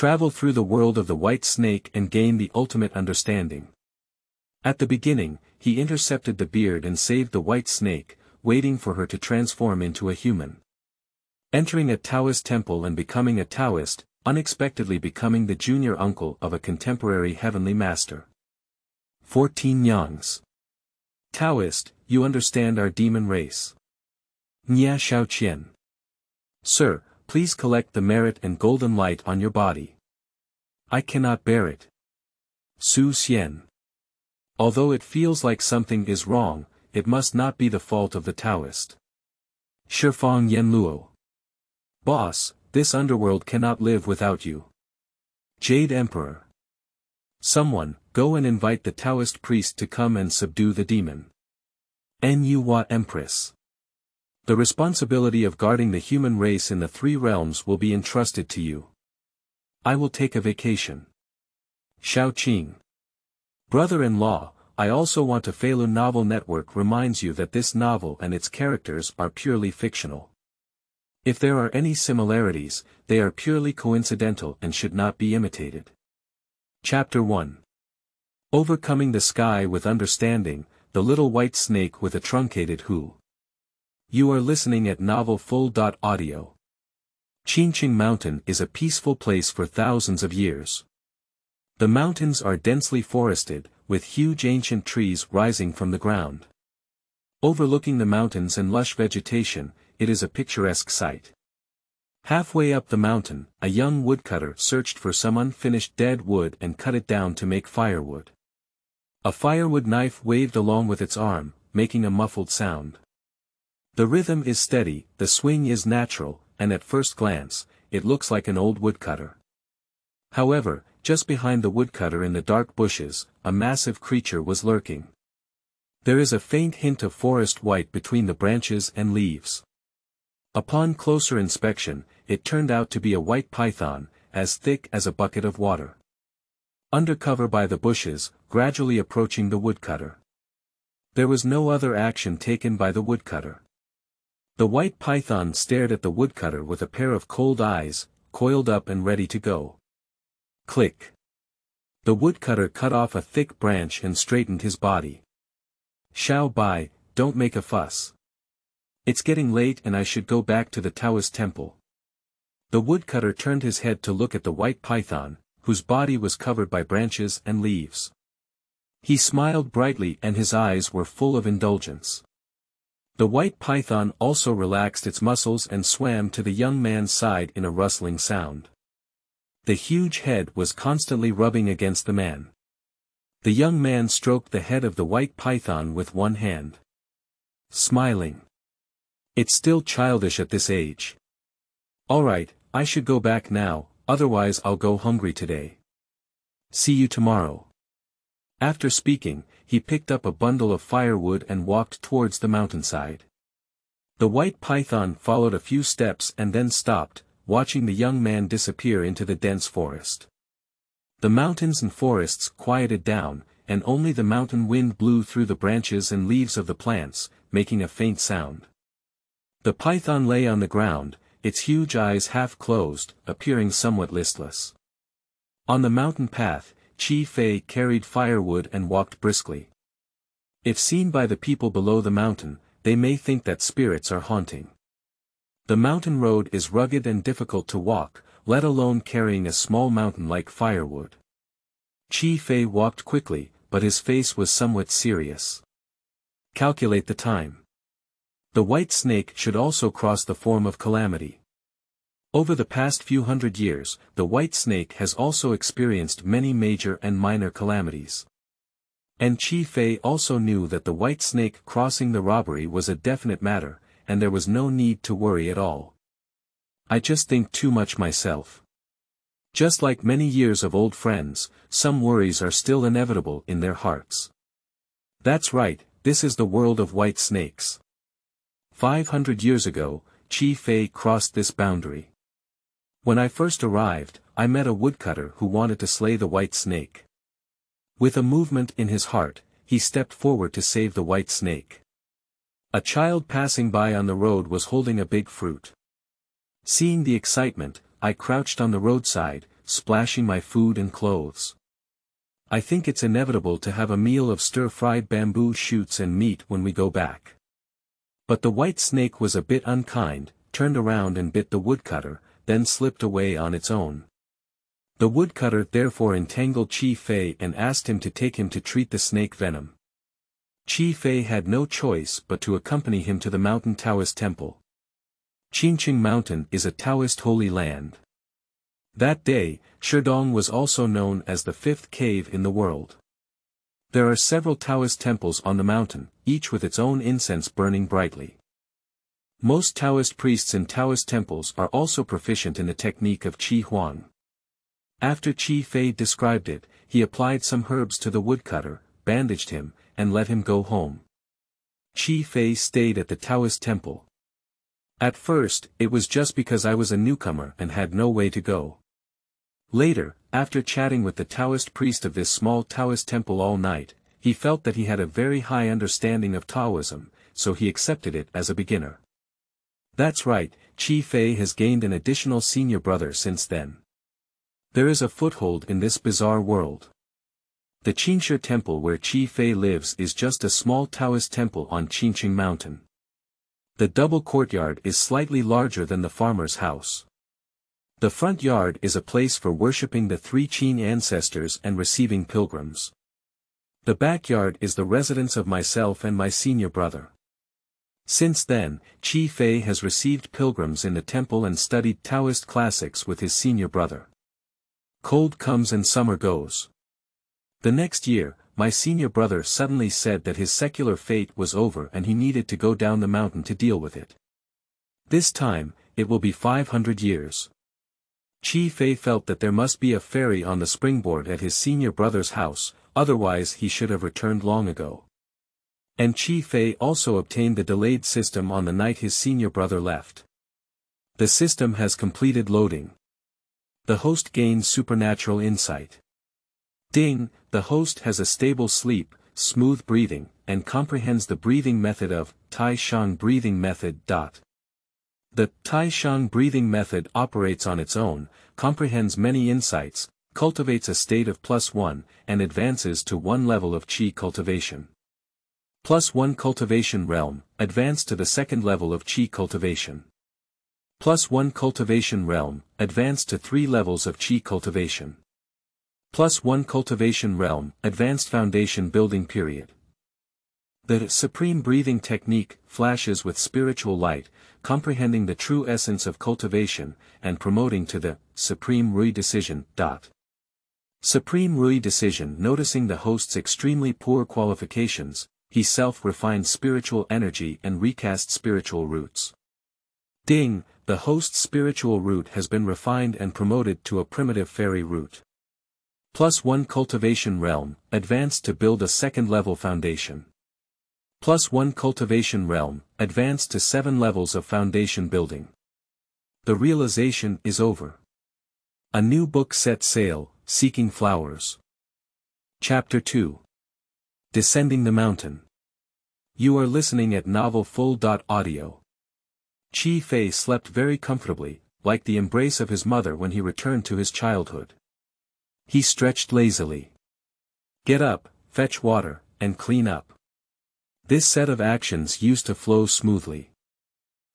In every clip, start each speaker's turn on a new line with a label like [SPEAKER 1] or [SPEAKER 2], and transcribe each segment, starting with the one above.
[SPEAKER 1] Travel through the world of the white snake and gain the ultimate understanding. At the beginning, he intercepted the beard and saved the white snake, waiting for her to transform into a human. Entering a Taoist temple and becoming a Taoist, unexpectedly becoming the junior uncle of a contemporary Heavenly Master.Fourteen Niangs. Taoist, you understand our demon race. Nie Xiaoqian. Sir, please collect the merit and golden light on your body. I cannot bear it. Xian. Although it feels like something is wrong, it must not be the fault of the Taoist.Shifang Yanluo. Boss, this underworld cannot live without you. Jade Emperor. Someone, go and invite the Taoist priest to come and subdue the demon. Nie Empress. The responsibility of guarding the human race in the three realms will be entrusted to you. I will take a vacation. Xiaoqing. Brother-in-law, I also want toFeilu novel network reminds you that this novel and its characters are purely fictional. If there are any similarities, they are purely coincidental and should not be imitated. Chapter 1. Overcoming the Sky with Understanding, the Little White Snake with a Truncated Hu. You are listening at Novel Full.Audio. Qingqing Mountain is a peaceful place for thousands of years. The mountains are densely forested, with huge ancient trees rising from the ground. Overlooking the mountains and lush vegetation, it is a picturesque sight. Halfway up the mountain, a young woodcutter searched for some unfinished dead wood and cut it down to make firewood. A firewood knife waved along with its arm, making a muffled sound. The rhythm is steady, the swing is natural, and at first glance, it looks like an old woodcutter. However, just behind the woodcutter in the dark bushes, a massive creature was lurking. There is a faint hint of forest white between the branches and leaves. Upon closer inspection, it turned out to be a white python, as thick as a bucket of water. Under cover by the bushes, gradually approaching the woodcutter. There was no other action taken by the woodcutter. The white python stared at the woodcutter with a pair of cold eyes, coiled up and ready to go. Click. The woodcutter cut off a thick branch and straightened his body. Xiao Bai, don't make a fuss. It's getting late and I should go back to the Taoist temple. The woodcutter turned his head to look at the white python, whose body was covered by branches and leaves. He smiled brightly and his eyes were full of indulgence. The white python also relaxed its muscles and swam to the young man's side in a rustling sound. The huge head was constantly rubbing against the man. The young man stroked the head of the white python with one hand. Smiling. It's still childish at this age. Alright, I should go back now, otherwise I'll go hungry today. See you tomorrow. After speaking, he picked up a bundle of firewood and walked towards the mountainside. The white python followed a few steps and then stopped, watching the young man disappear into the dense forest. The mountains and forests quieted down, and only the mountain wind blew through the branches and leaves of the plants, making a faint sound. The python lay on the ground, its huge eyes half closed, appearing somewhat listless. On the mountain path, Qi Fei carried firewood and walked briskly. If seen by the people below the mountain, they may think that spirits are haunting. The mountain road is rugged and difficult to walk, let alone carrying a small mountain like firewood. Qi Fei walked quickly, but his face was somewhat serious. Calculate the time. The white snake should also cross the form of calamity. Over the past few hundred years, the white snake has also experienced many major and minor calamities. And Qi Fei also knew that the white snake crossing the robbery was a definite matter, and there was no need to worry at all. I just think too much myself. Just like many years of old friends, some worries are still inevitable in their hearts. That's right, this is the world of white snakes. 500 years ago, Qi Fei crossed this boundary. When I first arrived, I met a woodcutter who wanted to slay the white snake. With a movement in his heart, he stepped forward to save the white snake. A child passing by on the road was holding a big fruit. Seeing the excitement, I crouched on the roadside, splashing my food and clothes. I think it's inevitable to have a meal of stir-fried bamboo shoots and meat when we go back. But the white snake was a bit unkind, turned around and bit the woodcutter, then slipped away on its own. The woodcutter therefore entangled Qi and asked him to take him to treat the snake venom. Qi had no choice but to accompany him to the mountain Taoist temple. Qingqing Mountain is a Taoist holy land. That day, Shidong was also known as the fifth cave in the world. There are several Taoist temples on the mountain, each with its own incense burning brightly. Most Taoist priests in Taoist temples are also proficient in the technique of Qi Huang. After Qi described it, he applied some herbs to the woodcutter, bandaged him, and let him go home. Qi stayed at the Taoist temple. At first, it was just because I was a newcomer and had no way to go. Later, after chatting with the Taoist priest of this small Taoist temple all night, he felt that he had a very high understanding of Taoism, so he accepted it as a beginner. That's right, Qi has gained an additional senior brother since then. There is a foothold in this bizarre world. The Qingshi temple where Qi lives is just a small Taoist temple on Qingqing Mountain. The double courtyard is slightly larger than the farmer's house. The front yard is a place for worshipping the three Qin ancestors and receiving pilgrims. The backyard is the residence of myself and my senior brother. Since then, Qi has received pilgrims in the temple and studied Taoist classics with his senior brother. Cold comes and summer goes. The next year, my senior brother suddenly said that his secular fate was over and he needed to go down the mountain to deal with it. This time, it will be 500 years. Qi felt that there must be a fairy on the springboard at his senior brother's house, otherwise he should have returned long ago. And Qi also obtained the delayed system on the night his senior brother left. The system has completed loading. The host gains supernatural insight. Ding, the host has a stable sleep, smooth breathing, and comprehends the breathing method of Tai-Shang breathing method. The Tai-Shang breathing method operates on its own, comprehends many insights, cultivates a state of +1, and advances to one level of Qi cultivation. +1 cultivation realm, advance to the second level of Qi cultivation. +1 cultivation realm, advance to 3 levels of Qi cultivation. +1 cultivation realm, advanced foundation building period. The supreme breathing technique flashes with spiritual light, comprehending the true essence of cultivation, and promoting to the supreme Rui decision. Supreme Rui decision. Noticing the host's extremely poor qualifications, he self-refined spiritual energy and recast spiritual roots. Ding, the host's spiritual root has been refined and promoted to a primitive fairy root. +1 cultivation realm, advanced to build a second-level foundation. +1 cultivation realm, advanced to 7 levels of foundation building. The realization is over. A new book set sail, Seeking Flowers. Chapter 2. Descending the Mountain. You are listening at novelfull.audio. Qi slept very comfortably, like the embrace of his mother when he returned to his childhood. He stretched lazily. Get up, fetch water, and clean up. This set of actions used to flow smoothly.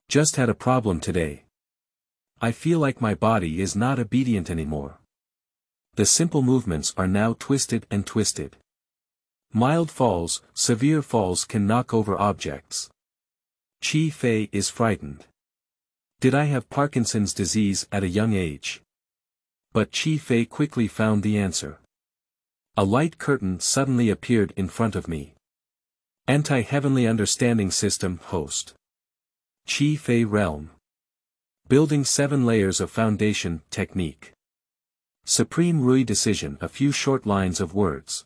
[SPEAKER 1] Just had a problem today. I feel like my body is not obedient anymore. The simple movements are now twisted and twisted. Mild falls, severe falls can knock over objects. Qi is frightened. Did I have Parkinson's disease at a young age? But Qi quickly found the answer. A light curtain suddenly appeared in front of me. Anti-Heavenly Understanding System host. Qi realm. Building 7 layers of foundation technique. Supreme Rui decision. A few short lines of words.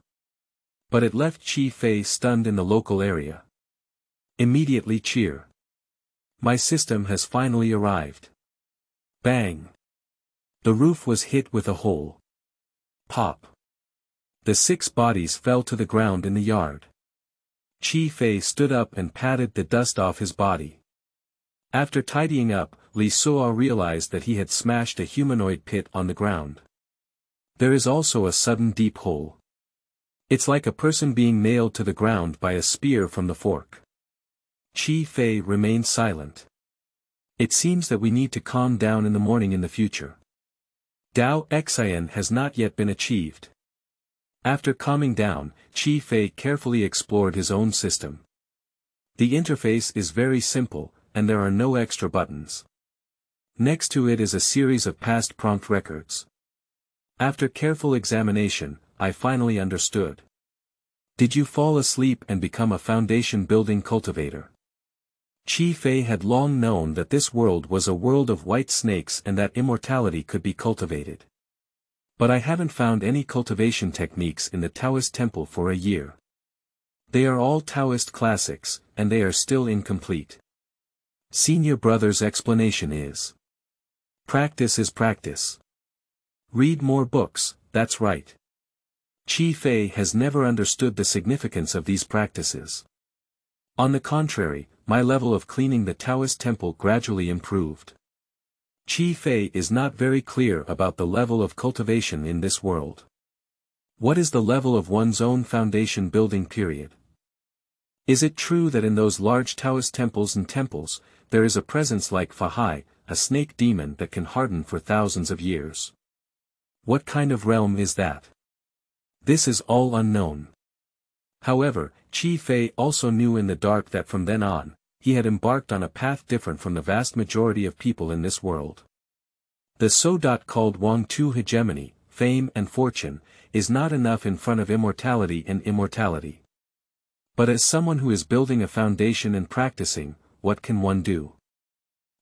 [SPEAKER 1] But it left Qi stunned in the local area. Immediately cheer. My system has finally arrived. Bang. The roof was hit with a hole. Pop. The 6 bodies fell to the ground in the yard. Qi stood up and patted the dust off his body. After tidying up, Li Suo realized that he had smashed a humanoid pit on the ground. There is also a sudden deep hole. It's like a person being nailed to the ground by a spear from the fork. Qi Fei remained silent. It seems that we need to calm down in the morning in the future. Taoist.Xian has not yet been achieved. After calming down, Qi Fei carefully explored his own system. The interface is very simple, and there are no extra buttons. Next to it is a series of past prompt records. After careful examination, I finally understood. Did you fall asleep and become a foundation-building cultivator? Qi Fei had long known that this world was a world of white snakes and that immortality could be cultivated. But I haven't found any cultivation techniques in the Taoist temple for a year. They are all Taoist classics, and they are still incomplete. Senior brother's explanation is: practice is practice. Read more books, that's right. Qi Fei has never understood the significance of these practices. On the contrary, my level of cleaning the Taoist temple gradually improved. Qi Fei is not very clear about the level of cultivation in this world. What is the level of one's own foundation building period? Is it true that in those large Taoist temples, there is a presence like Fahai, a snake demon that can harden for thousands of years? What kind of realm is that? This is all unknown. However, Qi Fei also knew in the dark that from then on, he had embarked on a path different from the vast majority of people in this world. The so-called Wang-Tu hegemony, fame and fortune, is not enough in front of immortality and immortality. But as someone who is building a foundation and practicing, what can one do?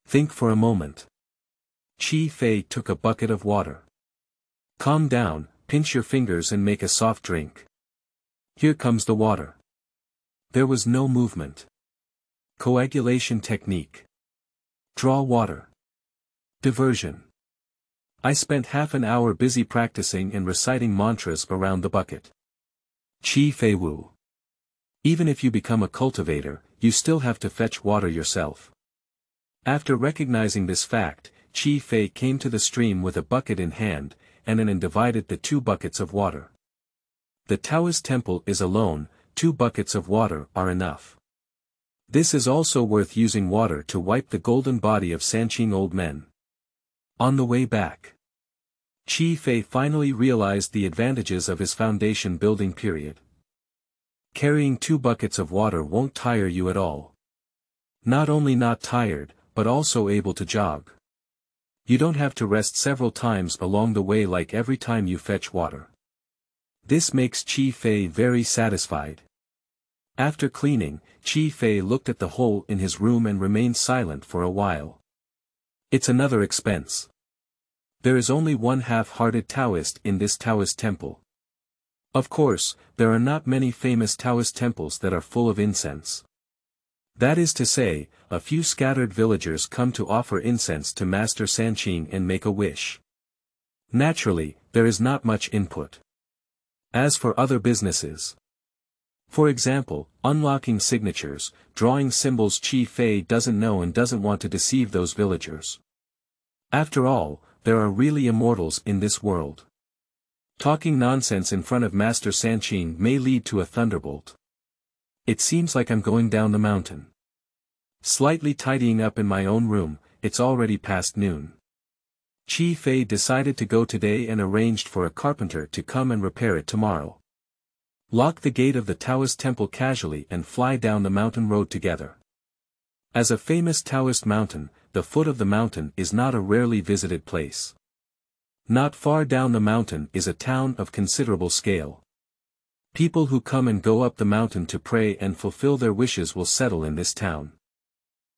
[SPEAKER 1] Think for a moment. Qi Fei took a bucket of water. Calm down, pinch your fingers and make a soft drink. Here comes the water. There was no movement. Coagulation technique. Draw water. Diversion. I spent half an hour busy practicing and reciting mantras around the bucket. toFeilu. Even if you become a cultivator, you still have to fetch water yourself. After recognizing this fact, Qi Fei came to the stream with a bucket in hand, and divided the 2 buckets of water. The Taoist temple is alone, 2 buckets of water are enough. This is also worth using water to wipe the golden body of Sanqing old men. On the way back, Qi Fei finally realized the advantages of his foundation building period. Carrying 2 buckets of water won't tire you at all. Not only not tired, but also able to jog. You don't have to rest several times along the way like every time you fetch water. This makes Qi Fei very satisfied. After cleaning, Qi Fei looked at the hole in his room and remained silent for a while. It's another expense. There is only one half-hearted Taoist in this Taoist temple. Of course, there are not many famous Taoist temples that are full of incense. That is to say, a few scattered villagers come to offer incense to Master Sanqing and make a wish. Naturally, there is not much input. As for other businesses, for example, unlocking signatures, drawing symbols, Qi Fei doesn't know and doesn't want to deceive those villagers. After all, there are really immortals in this world. Talking nonsense in front of Master Sanqing may lead to a thunderbolt. It seems like I'm going down the mountain. Slightly tidying up in my own room, it's already past noon. Qi Fei decided to go today and arranged for a carpenter to come and repair it tomorrow. Lock the gate of the Taoist temple casually and fly down the mountain road together. As a famous Taoist mountain, the foot of the mountain is not a rarely visited place. Not far down the mountain is a town of considerable scale. People who come and go up the mountain to pray and fulfill their wishes will settle in this town.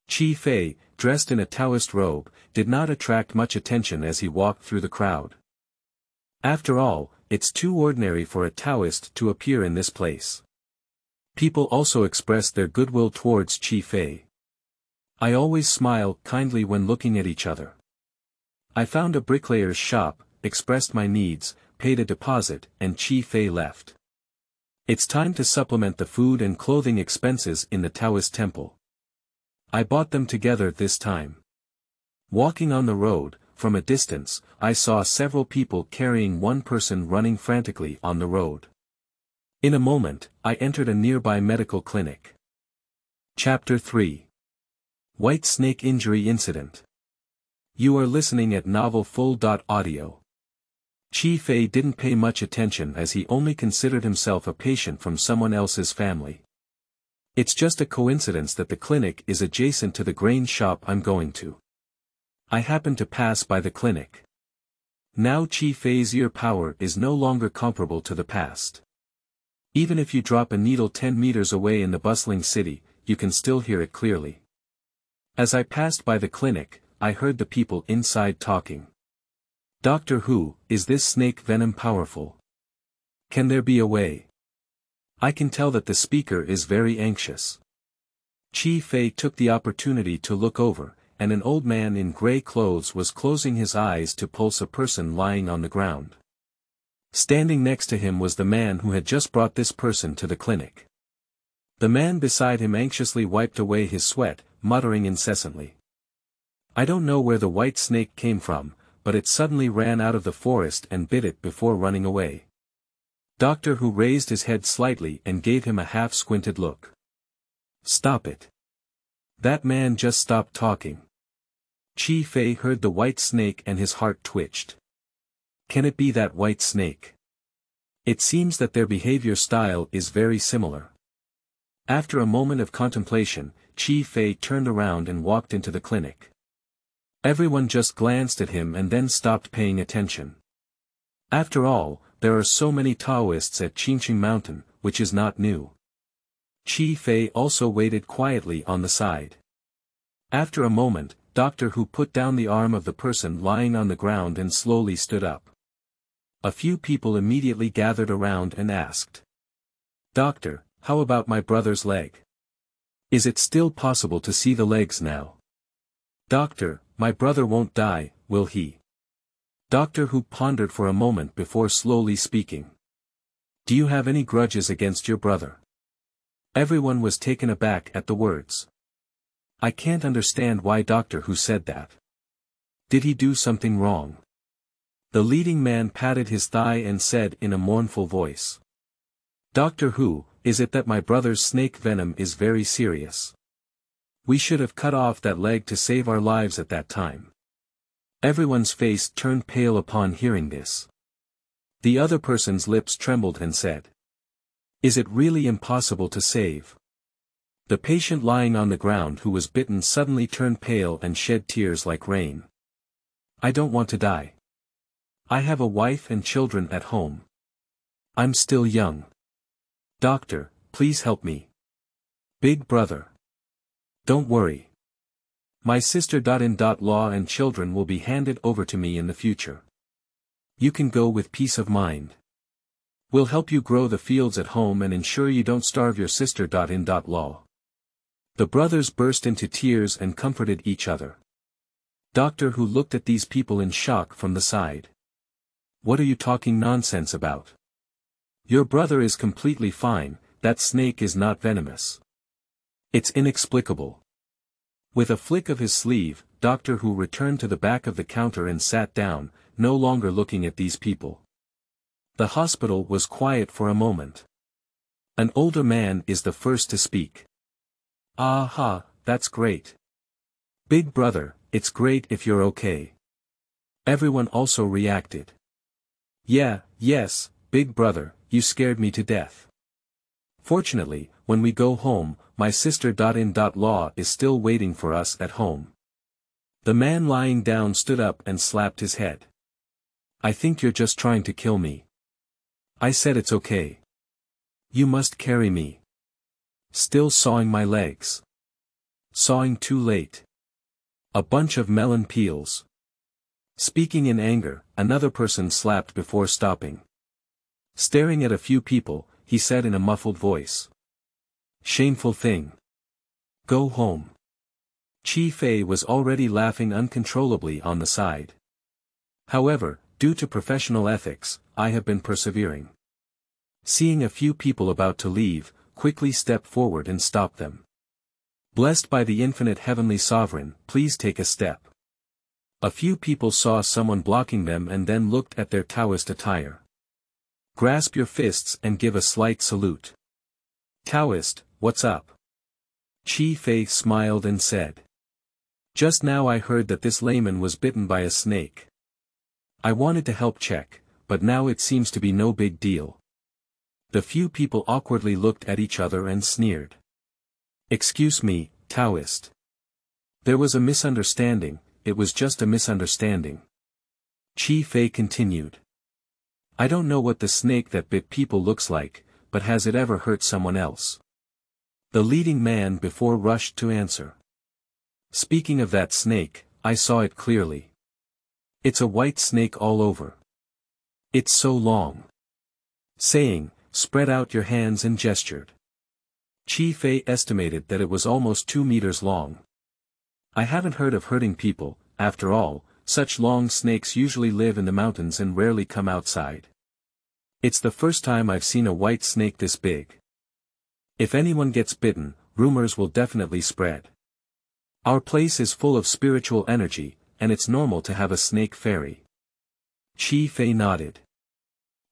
[SPEAKER 1] Qi Fei, dressed in a Taoist robe, did not attract much attention as he walked through the crowd. After all, it's too ordinary for a Taoist to appear in this place. People also expressed their goodwill towards Qi Fei. I always smile kindly when looking at each other. I found a bricklayer's shop, expressed my needs, paid a deposit, and Qi Fei left. It's time to supplement the food and clothing expenses in the Taoist temple. I bought them together this time. Walking on the road, from a distance, I saw several people carrying one person running frantically on the road. In a moment, I entered a nearby medical clinic. Chapter 3. White Snake Injury Incident. You are listening at Novel Full.Audio. Qi Fei didn't pay much attention as he only considered himself a patient from someone else's family. It's just a coincidence that the clinic is adjacent to the grain shop I'm going to. I happened to pass by the clinic. Now Qi Fei's ear power is no longer comparable to the past. Even if you drop a needle 10 meters away in the bustling city, you can still hear it clearly. As I passed by the clinic, I heard the people inside talking. Dr. Hu, is this snake venom powerful? Can there be a way? I can tell that the speaker is very anxious. Qi Fei took the opportunity to look over, and an old man in gray clothes was closing his eyes to pulse a person lying on the ground. Standing next to him was the man who had just brought this person to the clinic. The man beside him anxiously wiped away his sweat, muttering incessantly. I don't know where the white snake came from, but it suddenly ran out of the forest and bit it before running away. Doctor Hu raised his head slightly and gave him a half-squinted look. Stop it. That man just stopped talking. Qi Fei heard the white snake and his heart twitched. Can it be that white snake? It seems that their behavior style is very similar. After a moment of contemplation, Qi Fei turned around and walked into the clinic. Everyone just glanced at him and then stopped paying attention. After all, there are so many Taoists at Qingqing Mountain, which is not new. Qi Fei also waited quietly on the side. After a moment, Dr. Hu put down the arm of the person lying on the ground and slowly stood up. A few people immediately gathered around and asked. Doctor, how about my brother's leg? Is it still possible to see the legs now? Doctor, my brother won't die, will he? Dr. Hu pondered for a moment before slowly speaking. Do you have any grudges against your brother? Everyone was taken aback at the words. I can't understand why Dr. Hu said that. Did he do something wrong? The leading man patted his thigh and said in a mournful voice. Dr. Hu, is it that my brother's snake venom is very serious? We should have cut off that leg to save our lives at that time. Everyone's face turned pale upon hearing this. The other person's lips trembled and said. Is it really impossible to save? The patient lying on the ground who was bitten suddenly turned pale and shed tears like rain. I don't want to die. I have a wife and children at home. I'm still young. Doctor, please help me. Big brother. Don't worry. My sister.In.Law and children will be handed over to me in the future. You can go with peace of mind. We'll help you grow the fields at home and ensure you don't starve your sister.In.Law. The brothers burst into tears and comforted each other. Dr. Hu looked at these people in shock from the side. What are you talking nonsense about? Your brother is completely fine, that snake is not venomous. It's inexplicable. With a flick of his sleeve, Dr. Hu returned to the back of the counter and sat down, no longer looking at these people. The hospital was quiet for a moment. An older man is the first to speak. Aha, that's great. Big brother, it's great if you're okay. Everyone also reacted. Yeah, yes, big brother, you scared me to death. Fortunately, when we go home, my sister.In.Law is still waiting for us at home. The man lying down stood up and slapped his head. I think you're just trying to kill me. I said it's okay. You must carry me. Still sawing my legs. Sawing too late. A bunch of melon peels. Speaking in anger, another person slapped before stopping. Staring at a few people, he said in a muffled voice. Shameful thing. Go home. Qi Fei was already laughing uncontrollably on the side. However, due to professional ethics, I have been persevering. Seeing a few people about to leave, quickly step forward and stop them. Blessed by the infinite heavenly sovereign, please take a step. A few people saw someone blocking them and then looked at their Taoist attire. Grasp your fists and give a slight salute. Taoist, what's up? Qi smiled and said. Just now I heard that this layman was bitten by a snake. I wanted to help check, but now it seems to be no big deal. The few people awkwardly looked at each other and sneered. Excuse me, Taoist. There was a misunderstanding, it was just a misunderstanding. Qi continued. I don't know what the snake that bit people looks like, but has it ever hurt someone else? The leading man before rushed to answer. Speaking of that snake, I saw it clearly. It's a white snake all over. It's so long. Saying, spread out your hands and gestured. Qi estimated that it was almost 2 meters long. I haven't heard of hurting people, after all, such long snakes usually live in the mountains and rarely come outside. It's the first time I've seen a white snake this big. If anyone gets bitten, rumors will definitely spread. Our place is full of spiritual energy, and it's normal to have a snake fairy. Qi nodded.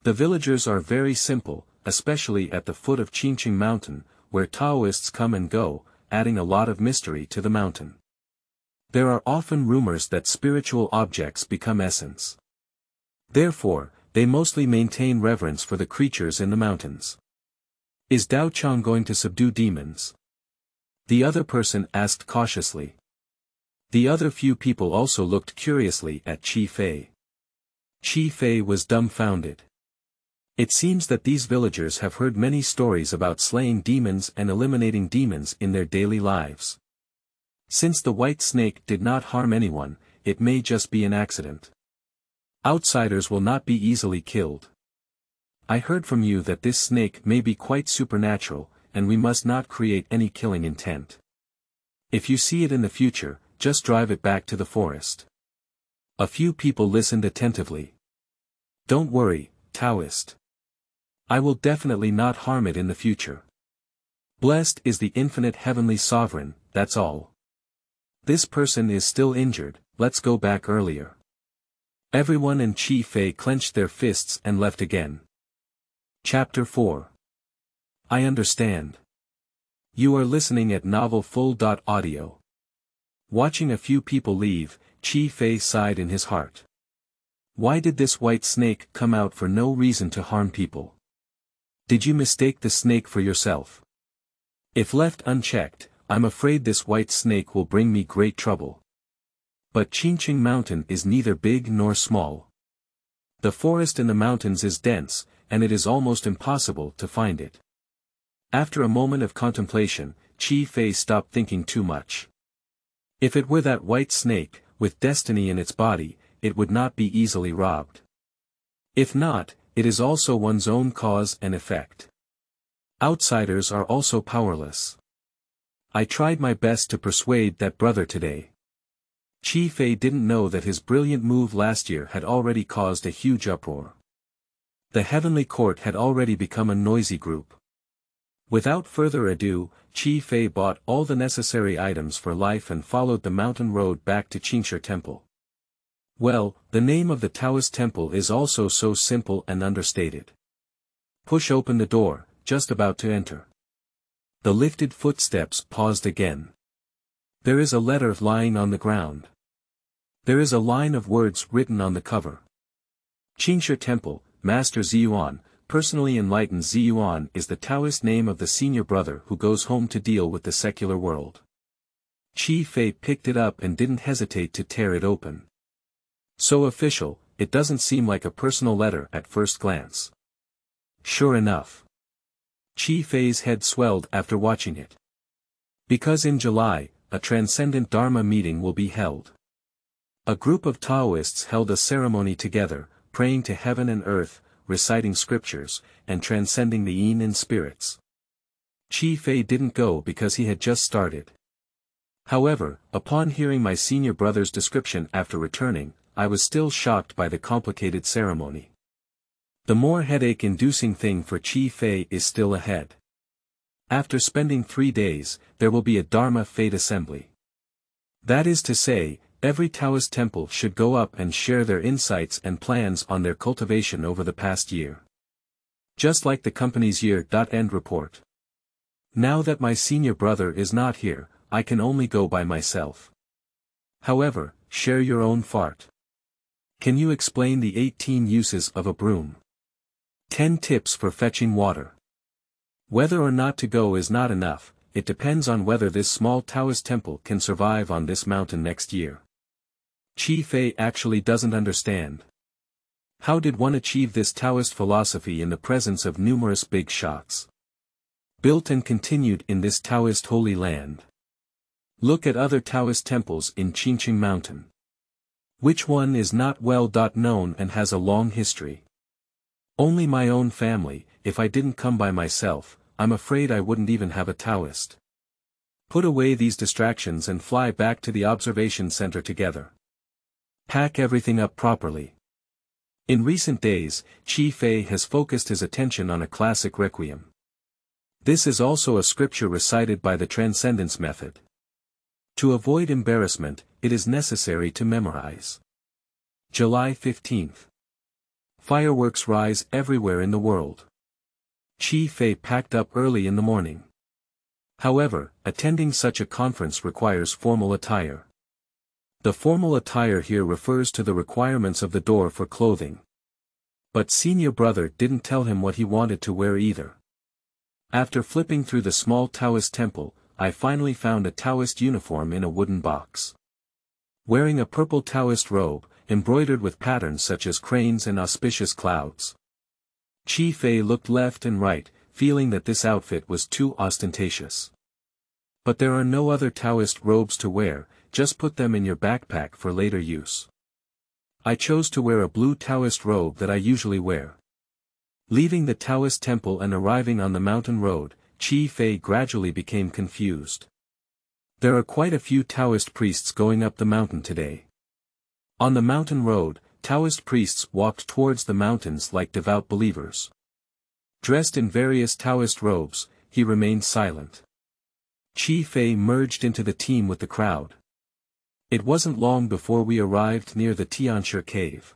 [SPEAKER 1] The villagers are very simple, especially at the foot of Qingqing Mountain, where Taoists come and go, adding a lot of mystery to the mountain. There are often rumors that spiritual objects become essence. Therefore, they mostly maintain reverence for the creatures in the mountains. Is Dao Chang going to subdue demons? The other person asked cautiously. The other few people also looked curiously at Qi. Qi was dumbfounded. It seems that these villagers have heard many stories about slaying demons and eliminating demons in their daily lives. Since the white snake did not harm anyone, it may just be an accident. Outsiders will not be easily killed. I heard from you that this snake may be quite supernatural, and we must not create any killing intent. If you see it in the future, just drive it back to the forest. A few people listened attentively. Don't worry, Taoist. I will definitely not harm it in the future. Blessed is the infinite heavenly sovereign, that's all. This person is still injured, let's go back earlier. Everyone in Qi clenched their fists and left again. Chapter 4. I understand. You are listening at novelfull.audio. Watching a few people leave, Qi sighed in his heart. Why did this white snake come out for no reason to harm people? Did you mistake the snake for yourself? If left unchecked, I'm afraid this white snake will bring me great trouble. But Qingqing Mountain is neither big nor small. The forest in the mountains is dense, and it is almost impossible to find it. After a moment of contemplation, Qi stopped thinking too much. If it were that white snake, with destiny in its body, it would not be easily robbed. If not, it is also one's own cause and effect. Outsiders are also powerless. I tried my best to persuade that brother today. Qi didn't know that his brilliant move last year had already caused a huge uproar. The heavenly court had already become a noisy group. Without further ado, Qi bought all the necessary items for life and followed the mountain road back to Qingshi Temple. Well, the name of the Taoist temple is also so simple and understated. Push open the door, just about to enter. The lifted footsteps paused again. There is a letter lying on the ground. There is a line of words written on the cover. Qingshi Temple, Master Ziyuan, personally enlightened Ziyuan is the Taoist name of the senior brother who goes home to deal with the secular world. Qi picked it up and didn't hesitate to tear it open. So official, it doesn't seem like a personal letter at first glance. Sure enough. Qi head swelled after watching it. Because in July, a transcendent Dharma meeting will be held. A group of Taoists held a ceremony together, praying to heaven and earth, reciting scriptures, and transcending the yin and spirits. Qi didn't go because he had just started. However, upon hearing my senior brother's description after returning, I was still shocked by the complicated ceremony. The more headache-inducing thing for Qi is still ahead. After spending 3 days, there will be a Dharma Fate assembly. That is to say, Every Taoist temple should go up and share their insights and plans on their cultivation over the past year. Just like the company's year-end report. Now that my senior brother is not here, I can only go by myself. However, share your own fart. Can you explain the 18 uses of a broom? 10 tips for fetching water. Whether or not to go is not enough, it depends on whether this small Taoist temple can survive on this mountain next year. Qi Fei actually doesn't understand. How did one achieve this Taoist philosophy in the presence of numerous big shots? Built and continued in this Taoist holy land. Look at other Taoist temples in Qingqing Mountain. Which one is not well known and has a long history? Only my own family. If I didn't come by myself, I'm afraid I wouldn't even have a Taoist. Put away these distractions and fly back to the observation center together. Pack everything up properly. In recent days, Qi Fei has focused his attention on a classic requiem. This is also a scripture recited by the transcendence method. To avoid embarrassment, it is necessary to memorize. July 15th. Fireworks rise everywhere in the world. Qi Fei packed up early in the morning. However, attending such a conference requires formal attire. The formal attire here refers to the requirements of the door for clothing. But senior brother didn't tell him what he wanted to wear either. After flipping through the small Taoist temple, I finally found a Taoist uniform in a wooden box. Wearing a purple Taoist robe, embroidered with patterns such as cranes and auspicious clouds. Qi Fei looked left and right, feeling that this outfit was too ostentatious. But there are no other Taoist robes to wear, just put them in your backpack for later use. I chose to wear a blue Taoist robe that I usually wear. Leaving the Taoist temple and arriving on the mountain road, Qi Fei gradually became confused. There are quite a few Taoist priests going up the mountain today. On the mountain road, Taoist priests walked towards the mountains like devout believers. Dressed in various Taoist robes, he remained silent. Qi Fei merged into the team with the crowd. It wasn't long before we arrived near the Tianshi cave.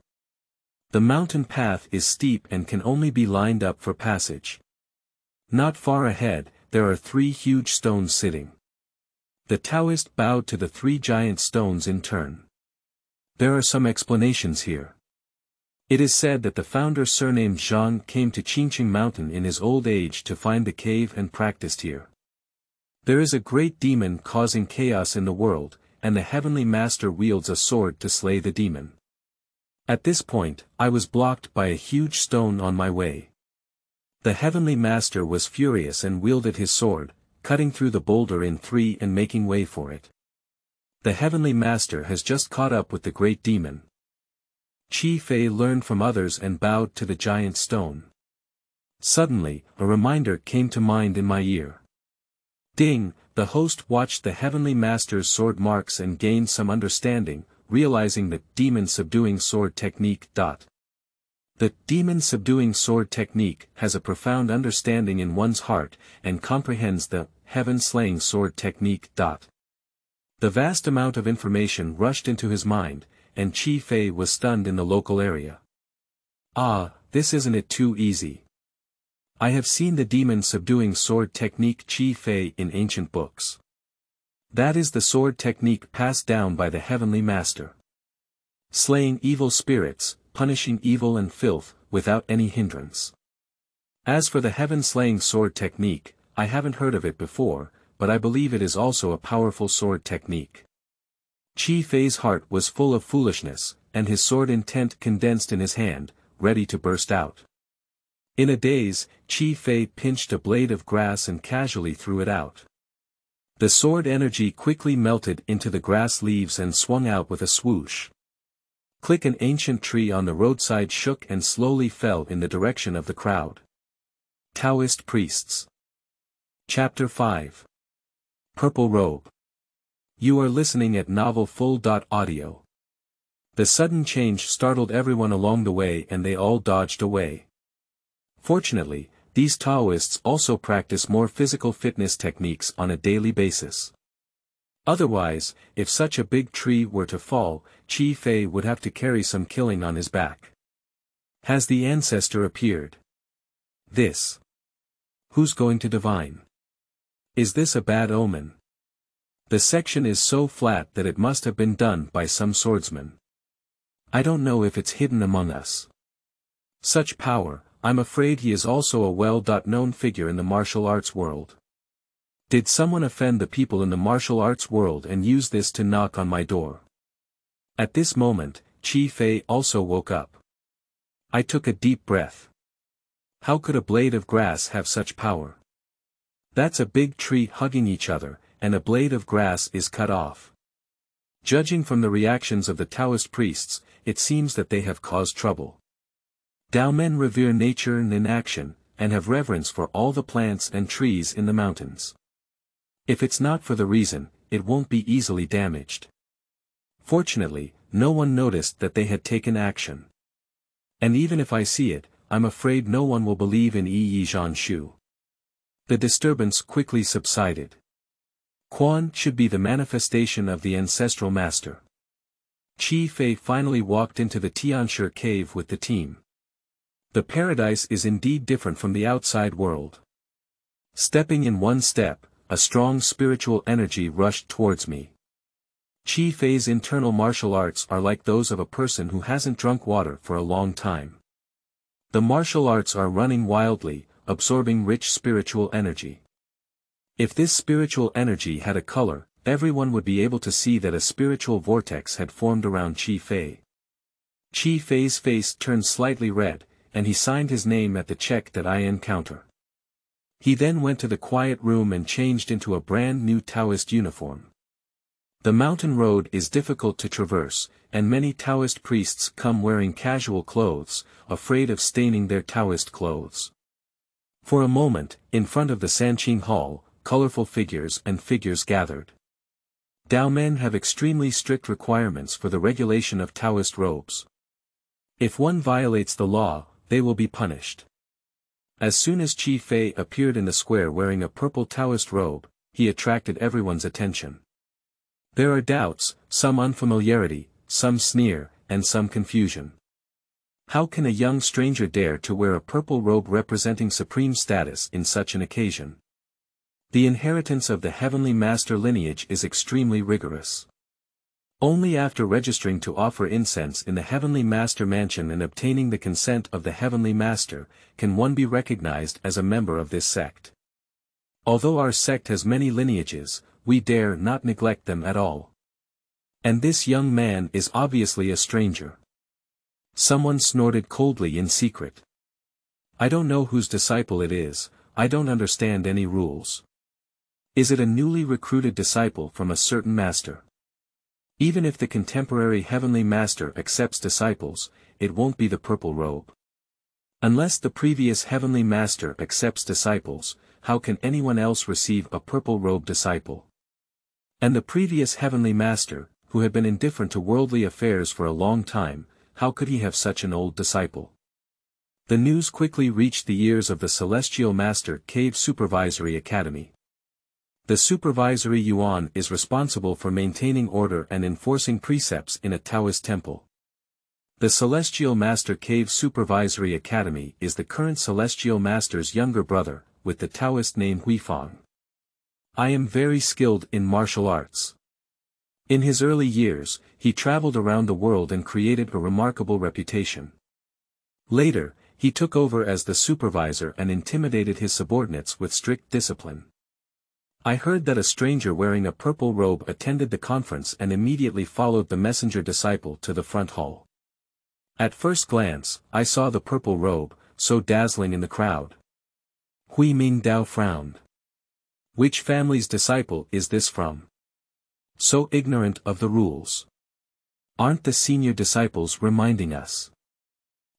[SPEAKER 1] The mountain path is steep and can only be lined up for passage. Not far ahead, there are 3 huge stones sitting. The Taoist bowed to the 3 giant stones in turn. There are some explanations here. It is said that the founder surnamed Xian came to Qingqing Mountain in his old age to find the cave and practiced here. There is a great demon causing chaos in the world, and the Heavenly Master wields a sword to slay the demon. At this point, I was blocked by a huge stone on my way. The Heavenly Master was furious and wielded his sword, cutting through the boulder in 3 and making way for it. The Heavenly Master has just caught up with the great demon. Qi Fei learned from others and bowed to the giant stone. Suddenly, a reminder came to mind in my ear. Ding! The host watched the Heavenly Master's sword marks and gained some understanding, realizing the demon-subduing sword technique. The demon-subduing sword technique has a profound understanding in one's heart, and comprehends the heaven-slaying sword technique. The vast amount of information rushed into his mind, and Qi Fei was stunned in the local area. Ah, this isn't it too easy. I have seen the demon-subduing sword technique Qi Fei in ancient books. That is the sword technique passed down by the Heavenly Master. Slaying evil spirits, punishing evil and filth, without any hindrance. As for the heaven-slaying sword technique, I haven't heard of it before, but I believe it is also a powerful sword technique. Qi Fei's heart was full of foolishness, and his sword intent condensed in his hand, ready to burst out. In a daze, Qi Fei pinched a blade of grass and casually threw it out. The sword energy quickly melted into the grass leaves and swung out with a swoosh. Click! An ancient tree on the roadside shook and slowly fell in the direction of the crowd. Taoist priests. Chapter 5. Purple Robe. You are listening at novelfull.audio. The sudden change startled everyone along the way and they all dodged away. Fortunately, these Taoists also practice more physical fitness techniques on a daily basis. Otherwise, if such a big tree were to fall, Fei would have to carry some killing on his back. Has the ancestor appeared? This. Who's going to divine? Is this a bad omen? The section is so flat that it must have been done by some swordsman. I don't know if it's hidden among us. Such power, I'm afraid he is also a well-known figure in the martial arts world. Did someone offend the people in the martial arts world and use this to knock on my door? At this moment, Fei also woke up. I took a deep breath. How could a blade of grass have such power? That's a big tree hugging each other, and a blade of grass is cut off. Judging from the reactions of the Taoist priests, it seems that they have caused trouble. Dao men revere nature and in action, and have reverence for all the plants and trees in the mountains. If it's not for the reason, it won't be easily damaged. Fortunately, no one noticed that they had taken action. And even if I see it, I'm afraid no one will believe in Shu. The disturbance quickly subsided. Quan should be the manifestation of the ancestral master. Fei finally walked into the Tianshi cave with the team. The paradise is indeed different from the outside world. Stepping in one step, a strong spiritual energy rushed towards me. Fei's internal martial arts are like those of a person who hasn't drunk water for a long time. The martial arts are running wildly, absorbing rich spiritual energy. If this spiritual energy had a color, everyone would be able to see that a spiritual vortex had formed around Fei. Fei's face turned slightly red, and he signed his name at the check that I encounter. He then went to the quiet room and changed into a brand new Taoist uniform. The mountain road is difficult to traverse, and many Taoist priests come wearing casual clothes, afraid of staining their Taoist clothes. For a moment, in front of the Sanqing Hall, colorful figures gathered. Dao men have extremely strict requirements for the regulation of Taoist robes. If one violates the law, they will be punished. As soon as Fei appeared in the square wearing a purple Taoist robe, he attracted everyone's attention. There are doubts, some unfamiliarity, some sneer, and some confusion. How can a young stranger dare to wear a purple robe representing supreme status in such an occasion? The inheritance of the Heavenly Master lineage is extremely rigorous. Only after registering to offer incense in the Heavenly Master mansion and obtaining the consent of the Heavenly Master, can one be recognized as a member of this sect. Although our sect has many lineages, we dare not neglect them at all. And this young man is obviously a stranger. Someone snorted coldly in secret. I don't know whose disciple it is, I don't understand any rules. Is it a newly recruited disciple from a certain master? Even if the contemporary Heavenly Master accepts disciples, it won't be the purple robe. Unless the previous Heavenly Master accepts disciples, how can anyone else receive a purple robe disciple? And the previous Heavenly Master, who had been indifferent to worldly affairs for a long time, how could he have such an old disciple? The news quickly reached the ears of the Celestial Master Cave Supervisory Academy. The Supervisory Yuan is responsible for maintaining order and enforcing precepts in a Taoist temple. The Celestial Master Cave Supervisory Academy is the current Celestial Master's younger brother, with the Taoist name Huifang. I am very skilled in martial arts. In his early years, he traveled around the world and created a remarkable reputation. Later, he took over as the supervisor and intimidated his subordinates with strict discipline. I heard that a stranger wearing a purple robe attended the conference and immediately followed the messenger disciple to the front hall. At first glance, I saw the purple robe, so dazzling in the crowd. Hui Mingdao frowned. Which family's disciple is this from? So ignorant of the rules. Aren't the senior disciples reminding us?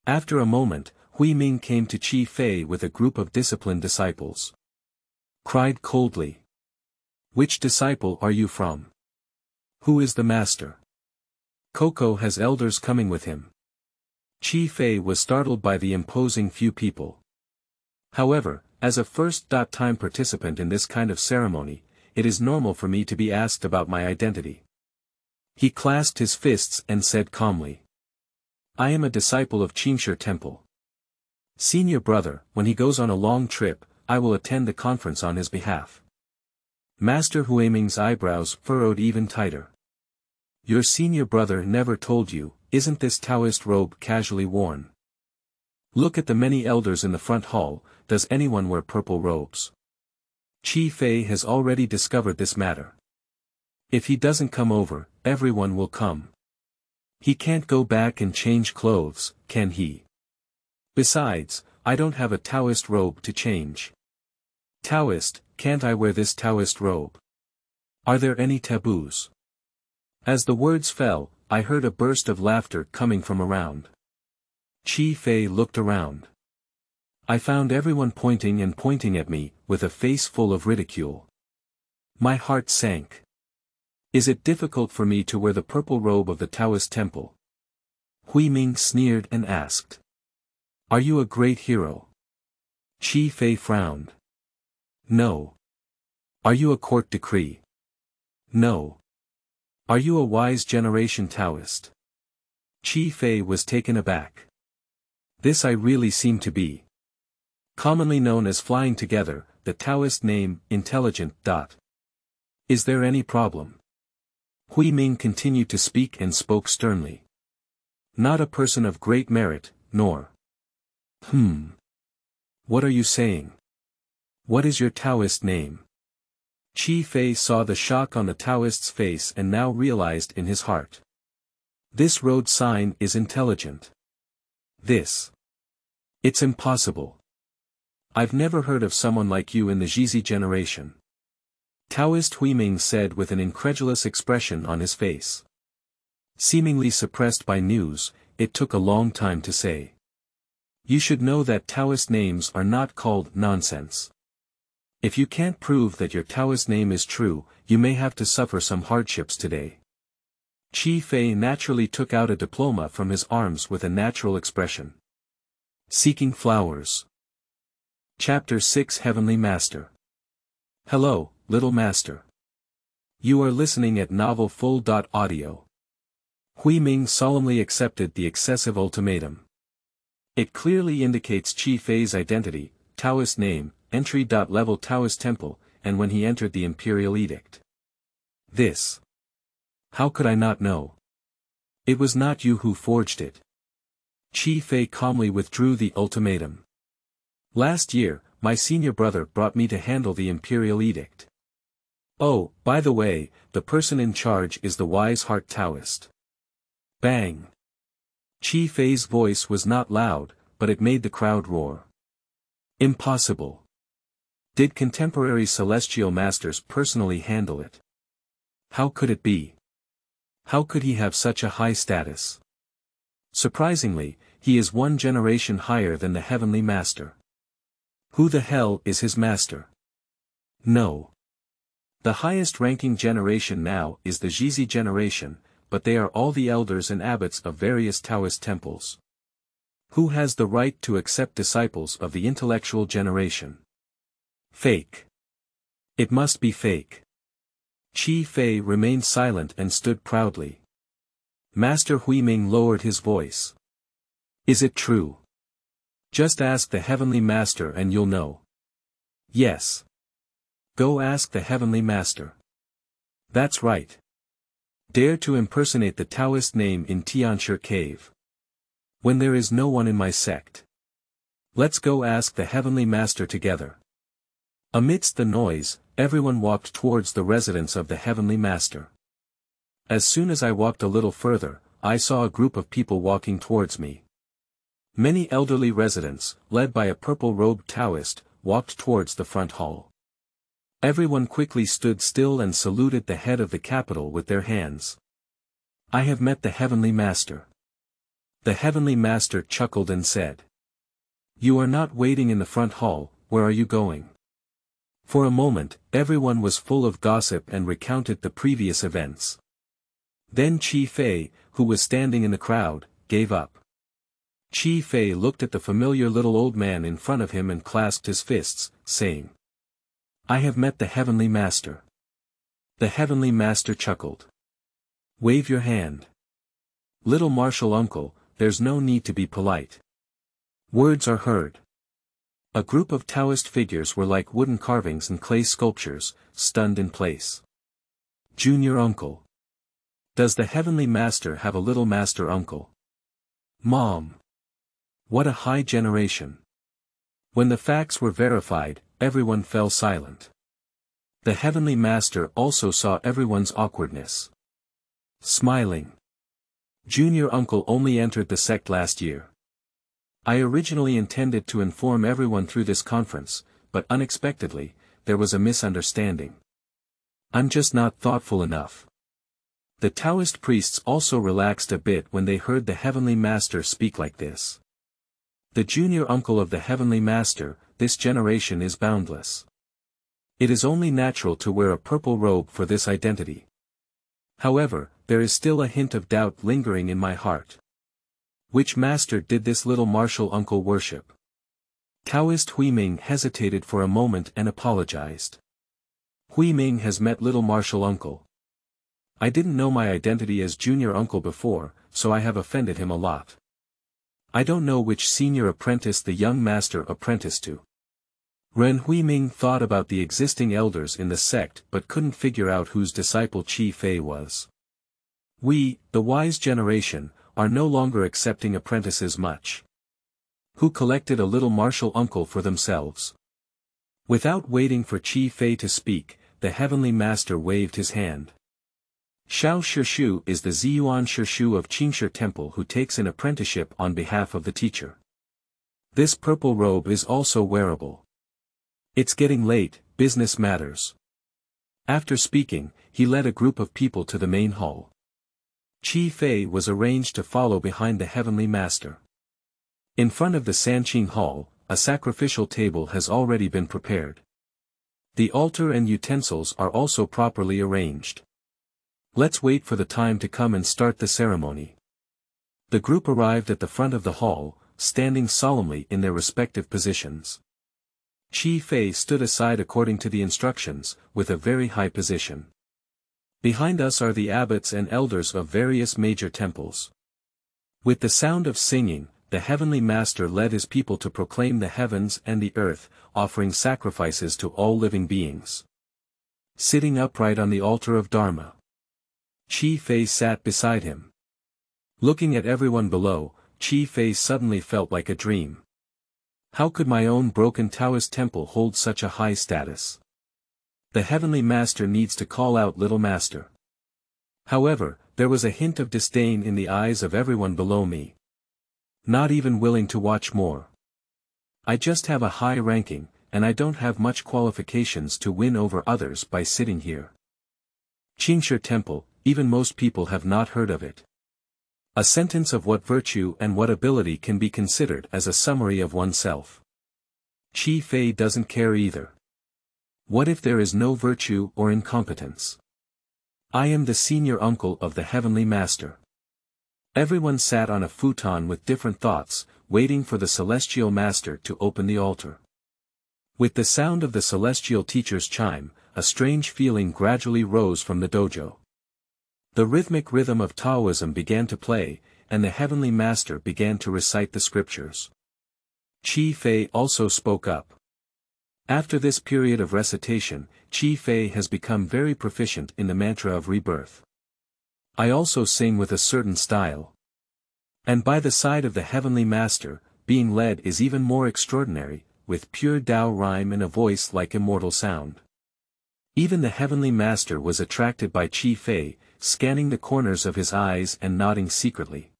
[SPEAKER 1] After a moment, Hui Ming came to Fei with a group of disciplined disciples. Cried coldly. Which disciple are you from? Who is the master? Coco has elders coming with him. Fei was startled by the imposing few people. However, as a first-time participant in this kind of ceremony, it is normal for me to be asked about my identity. He clasped his fists and said calmly. I am a disciple of Qingshi Temple. Senior brother, when he goes on a long trip, I will attend the conference on his behalf. Master Huiming's eyebrows furrowed even tighter. Your senior brother never told you, isn't this Taoist robe casually worn? Look at the many elders in the front hall, does anyone wear purple robes? Qi Fei has already discovered this matter. If he doesn't come over, everyone will come. He can't go back and change clothes, can he? Besides, I don't have a Taoist robe to change. Taoist, can't I wear this Taoist robe? Are there any taboos? As the words fell, I heard a burst of laughter coming from around. Qi Fei looked around. I found everyone pointing at me, with a face full of ridicule. My heart sank. Is it difficult for me to wear the purple robe of the Taoist temple? Huiming sneered and asked. Are you a great hero? Qi Fei frowned. No. Are you a court decree? No. Are you a wise generation Taoist? Qi Fei was taken aback. This I really seem to be. Commonly known as flying together, the Taoist name, intelligent. Is there any problem? Huiming continued to speak and spoke sternly. Not a person of great merit, nor. What are you saying? What is your Taoist name? Qi Fei saw the shock on the Taoist's face and now realized in his heart. This road sign is intelligent. This. It's impossible. I've never heard of someone like you in the Jizi generation. Taoist Huiming said with an incredulous expression on his face. Seemingly suppressed by news, it took a long time to say. You should know that Taoist names are not called nonsense. If you can't prove that your Taoist name is true, you may have to suffer some hardships today. Qi Fei naturally took out a diploma from his arms with a natural expression. Seeking flowers. Chapter 6 Heavenly Master. Hello, little master. You are listening at novelfull.audio. Huiming solemnly accepted the excessive ultimatum. It clearly indicates Qi Fei's identity, Taoist name, entry.level Taoist temple, and when he entered the imperial edict. This. How could I not know? It was not you who forged it. Qi Fei calmly withdrew the ultimatum. Last year, my senior brother brought me to handle the imperial edict. Oh, by the way, the person in charge is the wise heart Taoist. Bang! Qi Fei's voice was not loud, but it made the crowd roar. Impossible. Did contemporary celestial masters personally handle it? How could it be? How could he have such a high status? Surprisingly, he is one generation higher than the Heavenly Master. Who the hell is his master? No. The highest-ranking generation now is the Jizi generation, but they are all the elders and abbots of various Taoist temples. Who has the right to accept disciples of the intellectual generation? Fake. It must be fake. Qi Fei remained silent and stood proudly. Master Huiming lowered his voice. Is it true? Just ask the Heavenly Master and you'll know. Yes. Go ask the Heavenly Master. That's right. Dare to impersonate the Taoist name in Tianshi Cave. When there is no one in my sect. Let's go ask the Heavenly Master together. Amidst the noise, everyone walked towards the residence of the Heavenly Master. As soon as I walked a little further, I saw a group of people walking towards me. Many elderly residents, led by a purple-robed Taoist, walked towards the front hall. Everyone quickly stood still and saluted the head of the capital with their hands. I have met the Heavenly Master. The Heavenly Master chuckled and said. You are not waiting in the front hall, where are you going? For a moment, everyone was full of gossip and recounted the previous events. Then Qi Fei, who was standing in the crowd, gave up. Qi Fei looked at the familiar little old man in front of him and clasped his fists, saying. I have met the Heavenly Master. The Heavenly Master chuckled. Wave your hand. Little martial uncle, there's no need to be polite. Words are heard. A group of Taoist figures were like wooden carvings and clay sculptures, stunned in place. Junior uncle. Does the Heavenly Master have a little master uncle? Mom. What a high generation. When the facts were verified, everyone fell silent. The Heavenly Master also saw everyone's awkwardness. Smiling. Junior uncle only entered the sect last year. I originally intended to inform everyone through this conference, but unexpectedly, there was a misunderstanding. I'm just not thoughtful enough. The Taoist priests also relaxed a bit when they heard the Heavenly Master speak like this. The junior uncle of the Heavenly Master, this generation is boundless. It is only natural to wear a purple robe for this identity. However, there is still a hint of doubt lingering in my heart. Which master did this little martial uncle worship? Taoist Huiming hesitated for a moment and apologized. Huiming has met little martial uncle. I didn't know my identity as junior uncle before, so I have offended him a lot. I don't know which senior apprentice the young master apprenticed to. Ren Huiming thought about the existing elders in the sect but couldn't figure out whose disciple Qi Fei was. We, the wise generation, are no longer accepting apprentices much. Who collected a little martial uncle for themselves? Without waiting for Qi Fei to speak, the Heavenly Master waved his hand. Xiao Shishu is the Ziyuan Shishu of Qingshe Temple who takes an apprenticeship on behalf of the teacher. This purple robe is also wearable. It's getting late, business matters. After speaking, he led a group of people to the main hall. Qi Fei was arranged to follow behind the Heavenly Master. In front of the Sanqing Hall, a sacrificial table has already been prepared. The altar and utensils are also properly arranged. Let's wait for the time to come and start the ceremony. The group arrived at the front of the hall, standing solemnly in their respective positions. Qi Fei stood aside according to the instructions, with a very high position. Behind us are the abbots and elders of various major temples. With the sound of singing, the Heavenly Master led his people to proclaim the heavens and the earth, offering sacrifices to all living beings. Sitting upright on the altar of Dharma. Qi Fei sat beside him. Looking at everyone below, Qi Fei suddenly felt like a dream. How could my own broken Taoist temple hold such a high status? The Heavenly Master needs to call out Little Master. However, there was a hint of disdain in the eyes of everyone below me. Not even willing to watch more. I just have a high ranking, and I don't have much qualifications to win over others by sitting here. Qingshe Temple, even most people have not heard of it. A sentence of what virtue and what ability can be considered as a summary of oneself. Qi Fei doesn't care either. What if there is no virtue or incompetence? I am the senior uncle of the Heavenly Master. Everyone sat on a futon with different thoughts, waiting for the Celestial Master to open the altar. With the sound of the Celestial Teacher's chime, a strange feeling gradually rose from the dojo. The rhythmic rhythm of Taoism began to play, and the Heavenly Master began to recite the scriptures. Qi Fei also spoke up. After this period of recitation, Qi Fei has become very proficient in the mantra of rebirth. I also sing with a certain style. And by the side of the Heavenly Master, being led is even more extraordinary, with pure Tao rhyme and a voice like immortal sound. Even the Heavenly Master was attracted by Qi Fei, scanning the corners of his eyes and nodding secretly.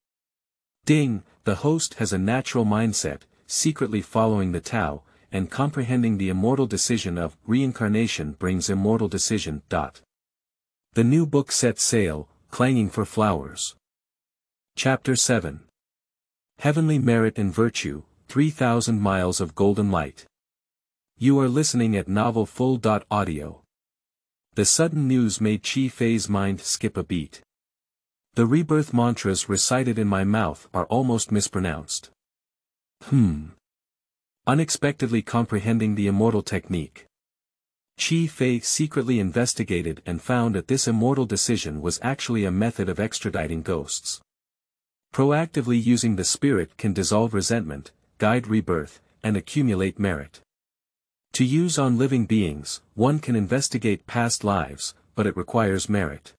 [SPEAKER 1] Ding, the host has a natural mindset, secretly following the Tao, and comprehending the immortal decision of reincarnation brings immortal decision. The new book set sail, clanging for flowers. Chapter 7. Heavenly Merit and Virtue, 3,000 Miles of Golden Light. You are listening at novelfull.audio. The sudden news made Qi Fei's mind skip a beat. The rebirth mantras recited in my mouth are almost mispronounced. Unexpectedly comprehending the immortal technique. Qi Fei secretly investigated and found that this immortal decision was actually a method of extraditing ghosts. Proactively using the spirit can dissolve resentment, guide rebirth, and accumulate merit. To use on living beings, one can investigate past lives, but it requires merit.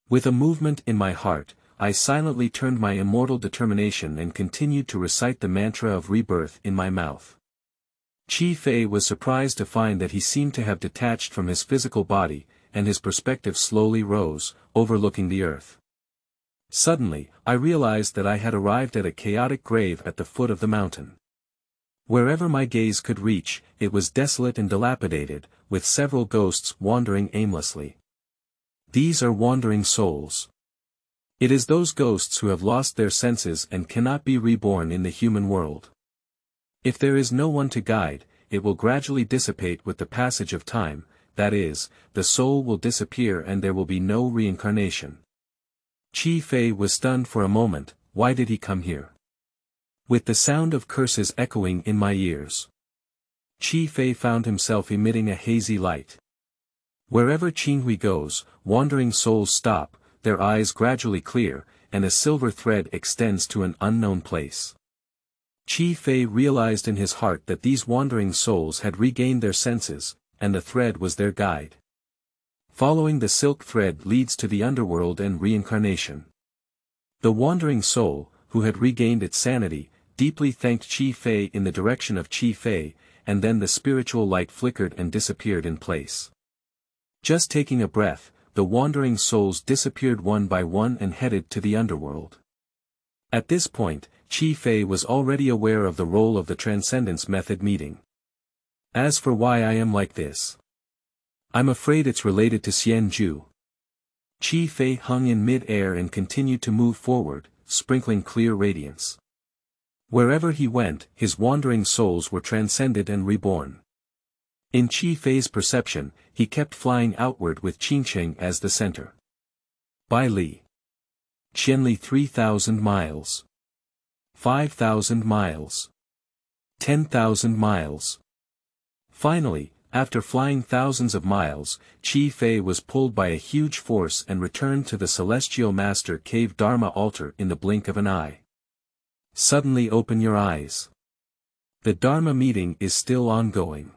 [SPEAKER 1] With a movement in my heart, I silently turned my immortal determination and continued to recite the mantra of rebirth in my mouth. Qi Fei was surprised to find that he seemed to have detached from his physical body, and his perspective slowly rose, overlooking the earth. Suddenly, I realized that I had arrived at a chaotic grave at the foot of the mountain. Wherever my gaze could reach, it was desolate and dilapidated, with several ghosts wandering aimlessly. These are wandering souls. It is those ghosts who have lost their senses and cannot be reborn in the human world. If there is no one to guide, it will gradually dissipate with the passage of time, that is, the soul will disappear and there will be no reincarnation. Qi Fei was stunned for a moment. Why did he come here? With the sound of curses echoing in my ears, Qi Fei found himself emitting a hazy light. Wherever Qinghui goes, wandering souls stop, their eyes gradually clear, and a silver thread extends to an unknown place. Qi Fei realized in his heart that these wandering souls had regained their senses, and the thread was their guide. Following the silk thread leads to the underworld and reincarnation. The wandering soul, who had regained its sanity, deeply thanked Qi Fei in the direction of Qi Fei, and then the spiritual light flickered and disappeared in place. Just taking a breath, the wandering souls disappeared one by one and headed to the underworld. At this point, Qi Fei was already aware of the role of the Transcendence Method meeting. As for why I am like this, I'm afraid it's related to Xianju. Qi Fei hung in mid-air and continued to move forward, sprinkling clear radiance. Wherever he went, his wandering souls were transcended and reborn. In Qi Fei's perception, he kept flying outward with Qingcheng as the center. Bai Li. Qianli 3,000 miles. 5,000 miles. 10,000 miles. Finally, after flying thousands of miles, Qi Fei was pulled by a huge force and returned to the Celestial Master Cave Dharma altar in the blink of an eye. Suddenly open your eyes. The Dharma meeting is still ongoing.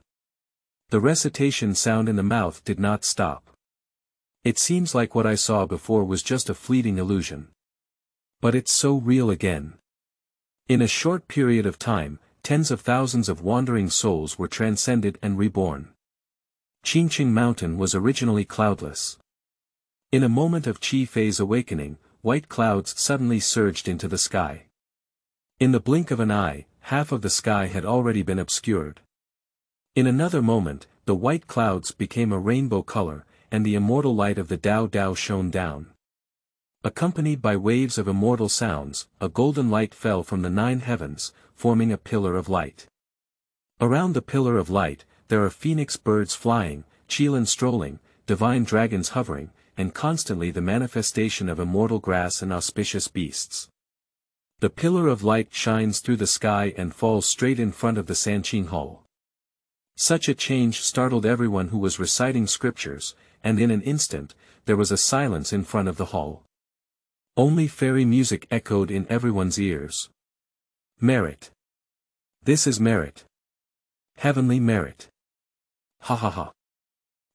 [SPEAKER 1] The recitation sound in the mouth did not stop. It seems like what I saw before was just a fleeting illusion. But it's so real again. In a short period of time, tens of thousands of wandering souls were transcended and reborn. Qingqing Mountain was originally cloudless. In a moment of Qi Fei's awakening, white clouds suddenly surged into the sky. In the blink of an eye, half of the sky had already been obscured. In another moment, the white clouds became a rainbow color, and the immortal light of the Dao shone down. Accompanied by waves of immortal sounds, a golden light fell from the 9 heavens, forming a pillar of light. Around the pillar of light, there are phoenix birds flying, qilin strolling, divine dragons hovering, and constantly the manifestation of immortal grass and auspicious beasts. The pillar of light shines through the sky and falls straight in front of the Sanqing Hall. Such a change startled everyone who was reciting scriptures, and in an instant, there was a silence in front of the hall. Only fairy music echoed in everyone's ears. Merit. This is merit. Heavenly merit. Ha ha ha.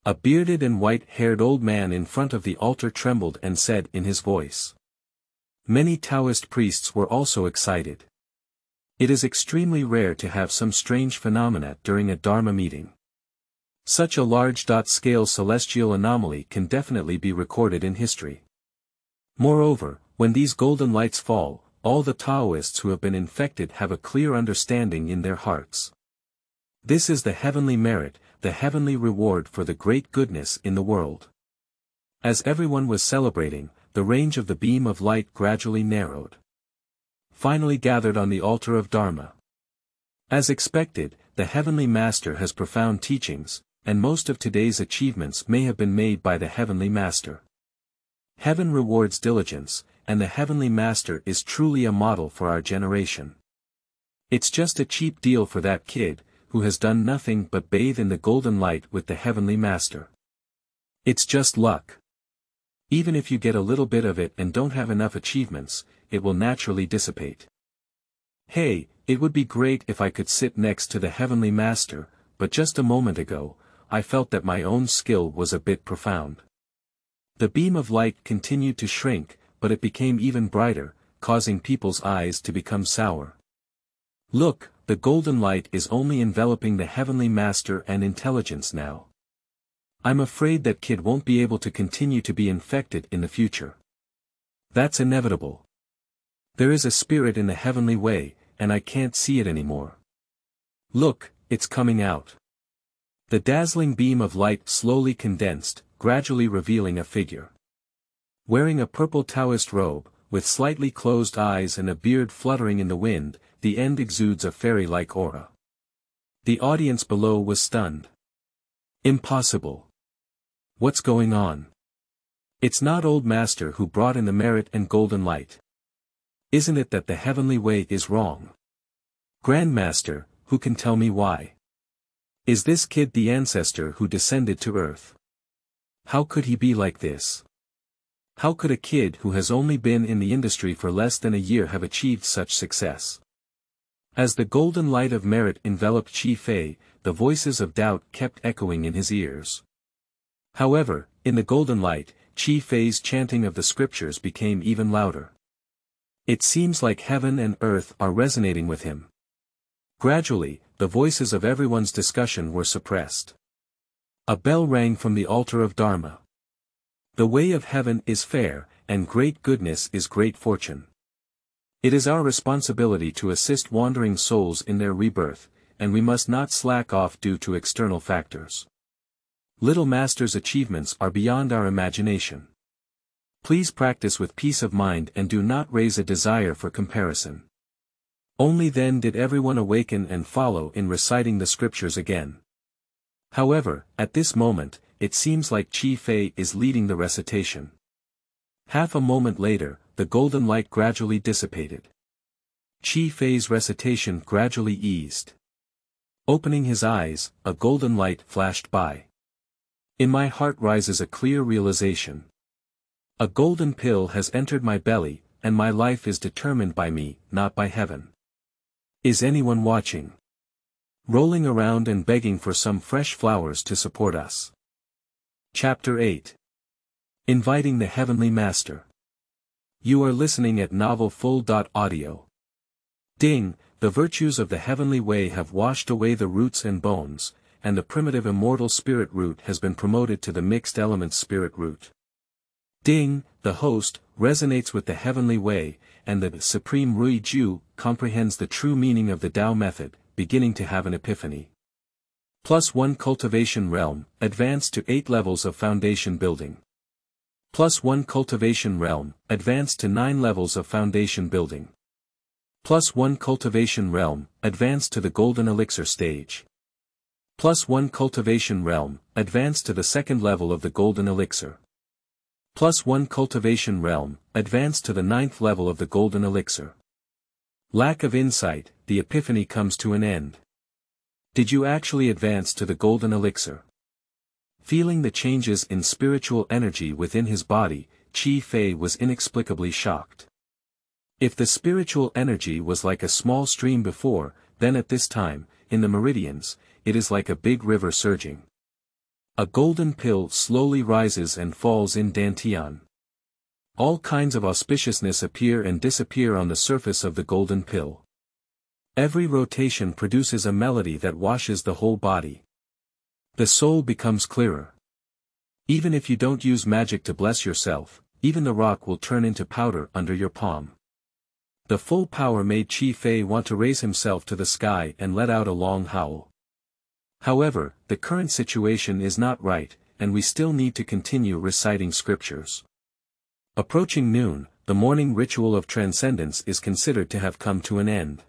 [SPEAKER 1] A bearded and white-haired old man in front of the altar trembled and said in his voice. Many Taoist priests were also excited. It is extremely rare to have some strange phenomena during a Dharma meeting. Such a large-scale celestial anomaly can definitely be recorded in history. Moreover, when these golden lights fall, all the Taoists who have been infected have a clear understanding in their hearts. This is the heavenly merit, the heavenly reward for the great goodness in the world. As everyone was celebrating, the range of the beam of light gradually narrowed. Finally gathered on the altar of Dharma. As expected, the Heavenly Master has profound teachings, and most of today's achievements may have been made by the Heavenly Master. Heaven rewards diligence, and the Heavenly Master is truly a model for our generation. It's just a cheap deal for that kid, who has done nothing but bathe in the golden light with the Heavenly Master. It's just luck. Even if you get a little bit of it and don't have enough achievements, it will naturally dissipate. Hey, it would be great if I could sit next to the Heavenly Master, but just a moment ago, I felt that my own skill was a bit profound. The beam of light continued to shrink, but it became even brighter, causing people's eyes to become sour. Look, the golden light is only enveloping the Heavenly Master and intelligence now. I'm afraid that kid won't be able to continue to be infected in the future. That's inevitable. There is a spirit in the heavenly way, and I can't see it anymore. Look, it's coming out. The dazzling beam of light slowly condensed, gradually revealing a figure. Wearing a purple Taoist robe, with slightly closed eyes and a beard fluttering in the wind, the end exudes a fairy-like aura. The audience below was stunned. Impossible. What's going on? It's not Old Master who brought in the merit and golden light. Isn't it that the heavenly way is wrong? Grandmaster, who can tell me why? Is this kid the ancestor who descended to earth? How could he be like this? How could a kid who has only been in the industry for less than a year have achieved such success? As the golden light of merit enveloped Qi, the voices of doubt kept echoing in his ears. However, in the golden light, Qi chanting of the scriptures became even louder. It seems like heaven and earth are resonating with him. Gradually, the voices of everyone's discussion were suppressed. A bell rang from the altar of Dharma. The way of heaven is fair, and great goodness is great fortune. It is our responsibility to assist wandering souls in their rebirth, and we must not slack off due to external factors. Little Master's achievements are beyond our imagination. Please practice with peace of mind and do not raise a desire for comparison. Only then did everyone awaken and follow in reciting the scriptures again. However, at this moment, it seems like Qi is leading the recitation. Half a moment later, the golden light gradually dissipated. Qi recitation gradually eased. Opening his eyes, a golden light flashed by. In my heart rises a clear realization. A golden pill has entered my belly, and my life is determined by me, not by heaven. Is anyone watching? Rolling around and begging for some fresh flowers to support us. Chapter 8. Inviting the Heavenly Master. You are listening at novelfull.audio. Ding, the virtues of the heavenly way have washed away the roots and bones, and the primitive immortal spirit root has been promoted to the mixed elements spirit root. Ding, the host, resonates with the heavenly way, and the supreme Rui-Ju comprehends the true meaning of the Tao method, beginning to have an epiphany. +1 cultivation realm, advance to 8 levels of foundation building. +1 cultivation realm, advance to 9 levels of foundation building. +1 cultivation realm, advance to the golden elixir stage. +1 cultivation realm, advance to the second level of the golden elixir. +1 cultivation realm, advance to the 9th level of the golden elixir. Lack of insight, the epiphany comes to an end. Did you actually advance to the golden elixir? Feeling the changes in spiritual energy within his body, Qi was inexplicably shocked. If the spiritual energy was like a small stream before, then at this time, in the meridians, it is like a big river surging. A golden pill slowly rises and falls in Dantian. All kinds of auspiciousness appear and disappear on the surface of the golden pill. Every rotation produces a melody that washes the whole body. The soul becomes clearer. Even if you don't use magic to bless yourself, even the rock will turn into powder under your palm. The full power made Qi want to raise himself to the sky and let out a long howl. However, the current situation is not right, and we still need to continue reciting scriptures. Approaching noon, the morning ritual of transcendence is considered to have come to an end.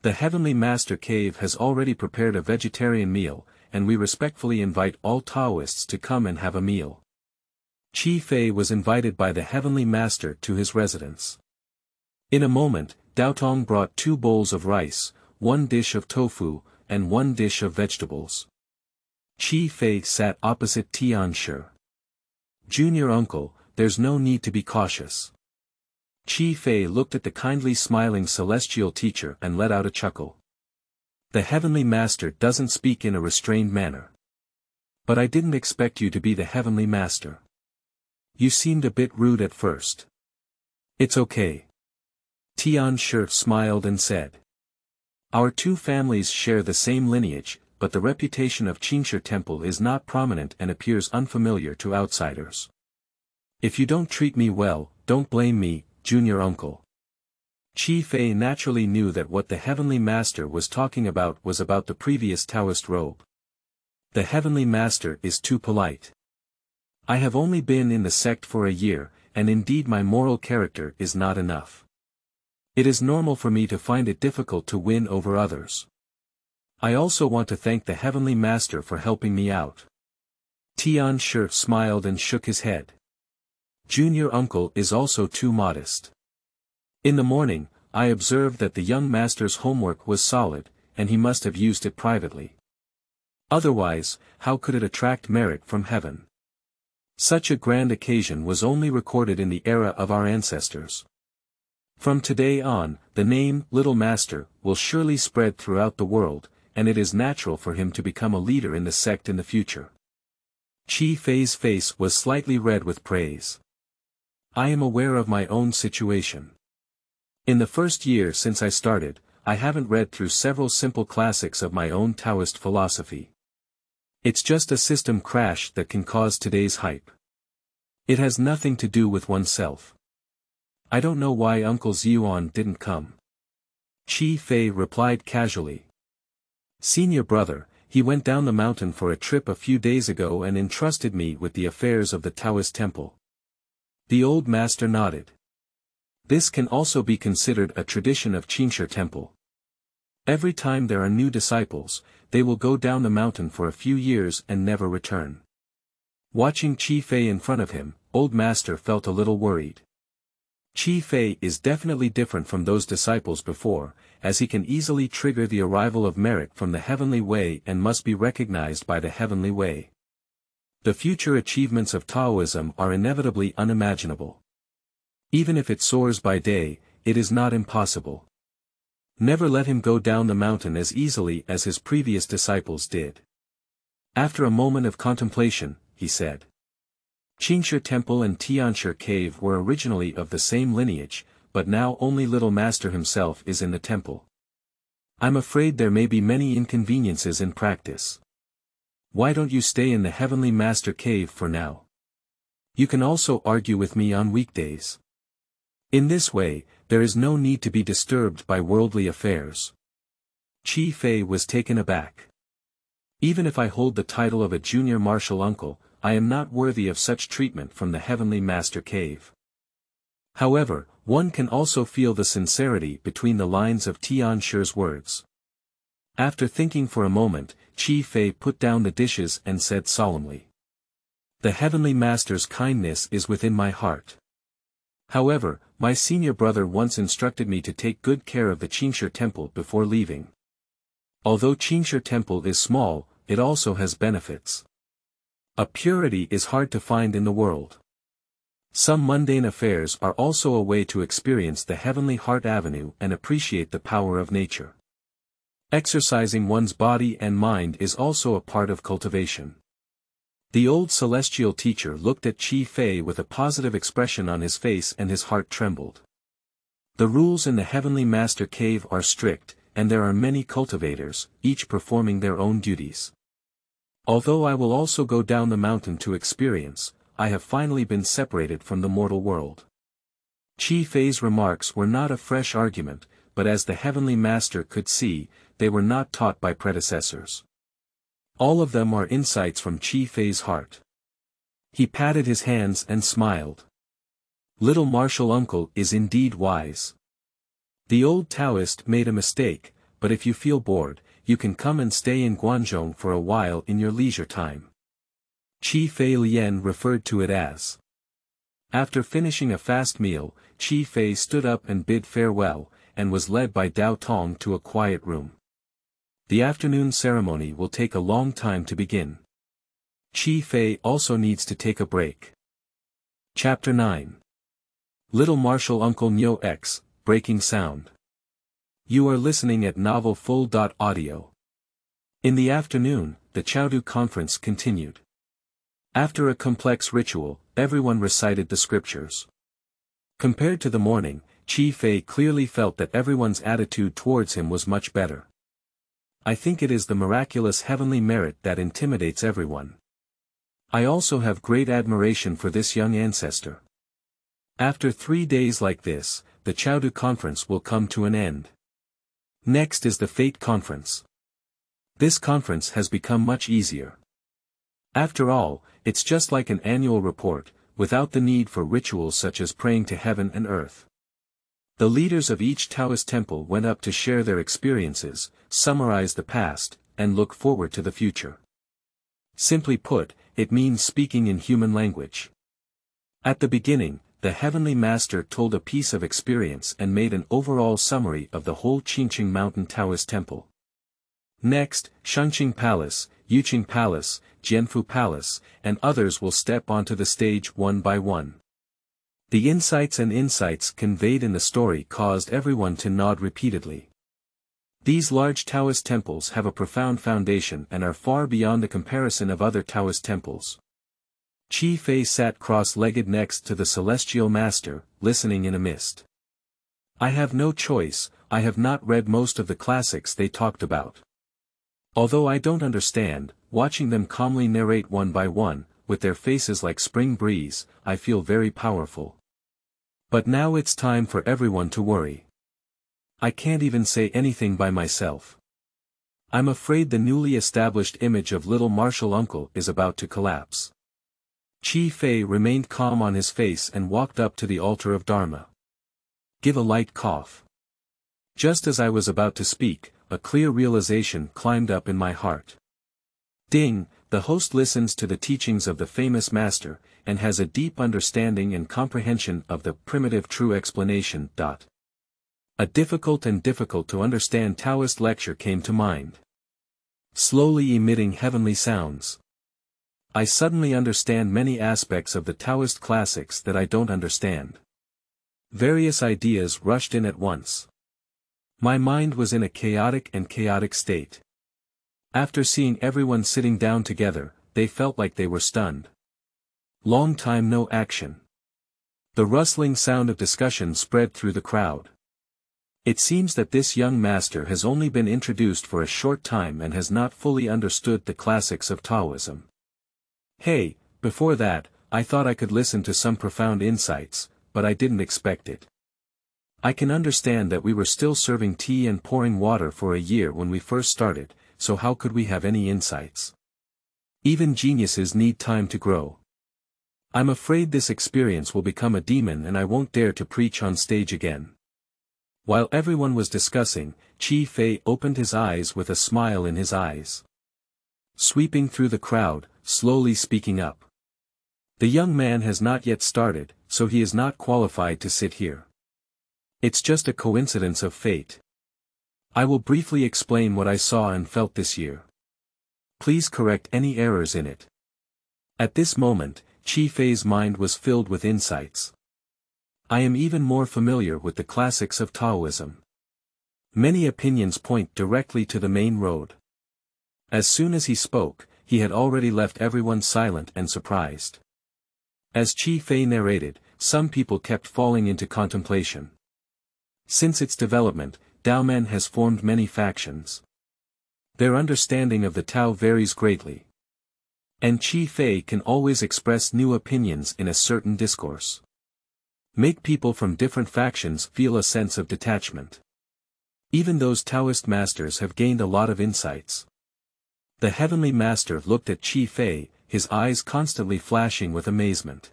[SPEAKER 1] The Heavenly Master Cave has already prepared a vegetarian meal, and we respectfully invite all Taoists to come and have a meal. Qi was invited by the Heavenly Master to his residence. In a moment, Daotong brought 2 bowls of rice, 1 dish of tofu, and 1 dish of vegetables. Qi Fei sat opposite Tianshi. Junior uncle, there's no need to be cautious. Qi Fei looked at the kindly smiling celestial teacher and let out a chuckle. The Heavenly Master doesn't speak in a restrained manner. But I didn't expect you to be the Heavenly Master. You seemed a bit rude at first. It's okay. Tianshi smiled and said. Our 2 families share the same lineage, but the reputation of Qingshi Temple is not prominent and appears unfamiliar to outsiders. If you don't treat me well, don't blame me, junior uncle. Qi Fei naturally knew that what the Heavenly Master was talking about was about the previous Taoist robe. The Heavenly Master is too polite. I have only been in the sect for a year, and indeed my moral character is not enough. It is normal for me to find it difficult to win over others. I also want to thank the Heavenly Master for helping me out. Tianshi smiled and shook his head. Junior uncle is also too modest. In the morning, I observed that the young master's homework was solid, and he must have used it privately. Otherwise, how could it attract merit from heaven? Such a grand occasion was only recorded in the era of our ancestors. From today on, the name, Little Master, will surely spread throughout the world, and it is natural for him to become a leader in the sect in the future. Qi Fei's face was slightly red with praise. I am aware of my own situation. In the first year since I started, I haven't read through several simple classics of my own Taoist philosophy. It's just a system crash that can cause today's hype. It has nothing to do with oneself. I don't know why Uncle Xian didn't come. Qi Fei replied casually. Senior brother, he went down the mountain for a trip a few days ago and entrusted me with the affairs of the Taoist temple. The old master nodded. This can also be considered a tradition of Qingshi Temple. Every time there are new disciples, they will go down the mountain for a few years and never return. Watching Qi Fei in front of him, old master felt a little worried. Qi Fei is definitely different from those disciples before, as he can easily trigger the arrival of merit from the heavenly way and must be recognized by the heavenly way. The future achievements of Taoism are inevitably unimaginable. Even if it soars by day, it is not impossible. Never let him go down the mountain as easily as his previous disciples did. After a moment of contemplation, he said. Qingshi Temple and Tianshi Cave were originally of the same lineage, but now only Little Master himself is in the temple. I'm afraid there may be many inconveniences in practice. Why don't you stay in the Heavenly Master Cave for now? You can also argue with me on weekdays. In this way, there is no need to be disturbed by worldly affairs. Qi Fei was taken aback. Even if I hold the title of a junior martial uncle, I am not worthy of such treatment from the Heavenly Master Cave. However, one can also feel the sincerity between the lines of Tianshi's words. After thinking for a moment, Qi Fei put down the dishes and said solemnly. The Heavenly Master's kindness is within my heart. However, my senior brother once instructed me to take good care of the Qingshi Temple before leaving. Although Qingshi Temple is small, it also has benefits. A purity is hard to find in the world. Some mundane affairs are also a way to experience the Heavenly Heart Avenue and appreciate the power of nature. Exercising one's body and mind is also a part of cultivation. The old celestial teacher looked at Qi Fei with a positive expression on his face and his heart trembled. The rules in the Heavenly Master Cave are strict, and there are many cultivators, each performing their own duties. Although I will also go down the mountain to experience, I have finally been separated from the mortal world. Qi Fei's remarks were not a fresh argument, but as the Heavenly Master could see, they were not taught by predecessors. All of them are insights from Qi Fei's heart. He patted his hands and smiled. Little martial uncle is indeed wise. The old Taoist made a mistake, but if you feel bored, you can come and stay in Guangzhou for a while in your leisure time. Qi Fei Lian referred to it as. After finishing a fast meal, Qi Fei stood up and bid farewell, and was led by Dao Tong to a quiet room. The afternoon ceremony will take a long time to begin. Qi Fei also needs to take a break. Chapter 9. Little Martial Uncle Nie X, Breaking Sound. You are listening at Novel Full.Audio. In the afternoon, the Xiaodu conference continued. After a complex ritual, everyone recited the scriptures. Compared to the morning, Qi Fei clearly felt that everyone's attitude towards him was much better. I think it is the miraculous heavenly merit that intimidates everyone. I also have great admiration for this young ancestor. After 3 days like this, the Xiaodu conference will come to an end. Next is the Fate conference. This conference has become much easier. After all, it's just like an annual report, without the need for rituals such as praying to heaven and earth. The leaders of each Taoist temple went up to share their experiences, summarize the past, and look forward to the future. Simply put, it means speaking in human language. At the beginning, the Heavenly Master told a piece of experience and made an overall summary of the whole Qingqing Mountain Taoist Temple. Next, Shangqing Palace, Yuqing Palace, Jianfu Palace, and others will step onto the stage one by one. The insights conveyed in the story caused everyone to nod repeatedly. These large Taoist temples have a profound foundation and are far beyond the comparison of other Taoist temples. Qi Fei sat cross-legged next to the Celestial Master, listening in a mist. I have no choice, I have not read most of the classics they talked about. Although I don't understand, watching them calmly narrate one by one, with their faces like spring breeze, I feel very powerful. But now it's time for everyone to worry. I can't even say anything by myself. I'm afraid the newly established image of little martial uncle is about to collapse. Qi Fei remained calm on his face and walked up to the altar of Dharma. Give a light cough. Just as I was about to speak, a clear realization climbed up in my heart. Ding, the host listens to the teachings of the famous master, and has a deep understanding and comprehension of the primitive true explanation. A difficult to understand Taoist lecture came to mind. Slowly emitting heavenly sounds. I suddenly understand many aspects of the Taoist classics that I don't understand. Various ideas rushed in at once. My mind was in a chaotic state. After seeing everyone sitting down together, they felt like they were stunned. Long time no action. The rustling sound of discussion spread through the crowd. It seems that this young master has only been introduced for a short time and has not fully understood the classics of Taoism. Hey, before that, I thought I could listen to some profound insights, but I didn't expect it. I can understand that we were still serving tea and pouring water for a year when we first started, so how could we have any insights? Even geniuses need time to grow. I'm afraid this experience will become a demon and I won't dare to preach on stage again. While everyone was discussing, Qi Fei opened his eyes with a smile in his eyes. Sweeping through the crowd, slowly speaking up. The young man has not yet started, so he is not qualified to sit here. It's just a coincidence of fate. I will briefly explain what I saw and felt this year. Please correct any errors in it. At this moment, Qi Fei's mind was filled with insights. I am even more familiar with the classics of Taoism. Many opinions point directly to the main road. As soon as he spoke, he had already left everyone silent and surprised. As Qi Fei narrated, some people kept falling into contemplation. Since its development, Daomen has formed many factions. Their understanding of the Tao varies greatly. And Qi Fei can always express new opinions in a certain discourse. Make people from different factions feel a sense of detachment. Even those Taoist masters have gained a lot of insights. The Heavenly Master looked at Qi Fei, his eyes constantly flashing with amazement.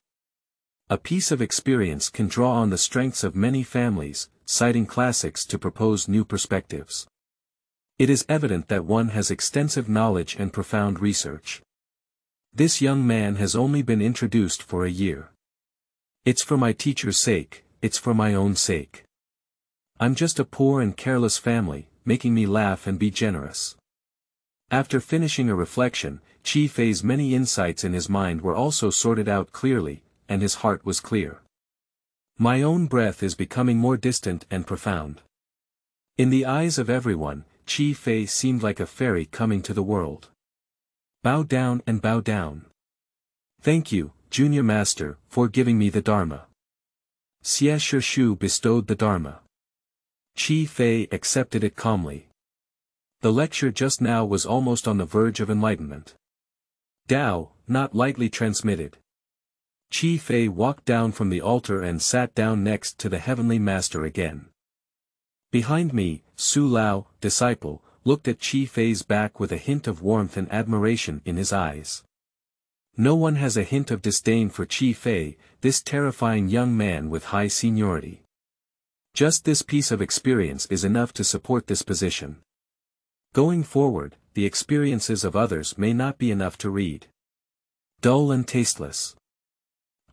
[SPEAKER 1] A piece of experience can draw on the strengths of many families, citing classics to propose new perspectives. It is evident that one has extensive knowledge and profound research. This young man has only been introduced for a year. It's for my teacher's sake, it's for my own sake. I'm just a poor and careless family, making me laugh and be generous. After finishing a reflection, Fei's many insights in his mind were also sorted out clearly, and his heart was clear. My own breath is becoming more distant and profound. In the eyes of everyone, Fei seemed like a fairy coming to the world. Bow down and bow down. Thank you, Junior Master, for giving me the Dharma. Xie bestowed the Dharma. Fei accepted it calmly. The lecture just now was almost on the verge of enlightenment. Tao, not lightly transmitted. Fei walked down from the altar and sat down next to the Heavenly Master again. Behind me, Su Lao, disciple, looked at Fei's back with a hint of warmth and admiration in his eyes. No one has a hint of disdain for Fei, this terrifying young man with high seniority. Just this piece of experience is enough to support this position. Going forward, the experiences of others may not be enough to read. Dull and tasteless.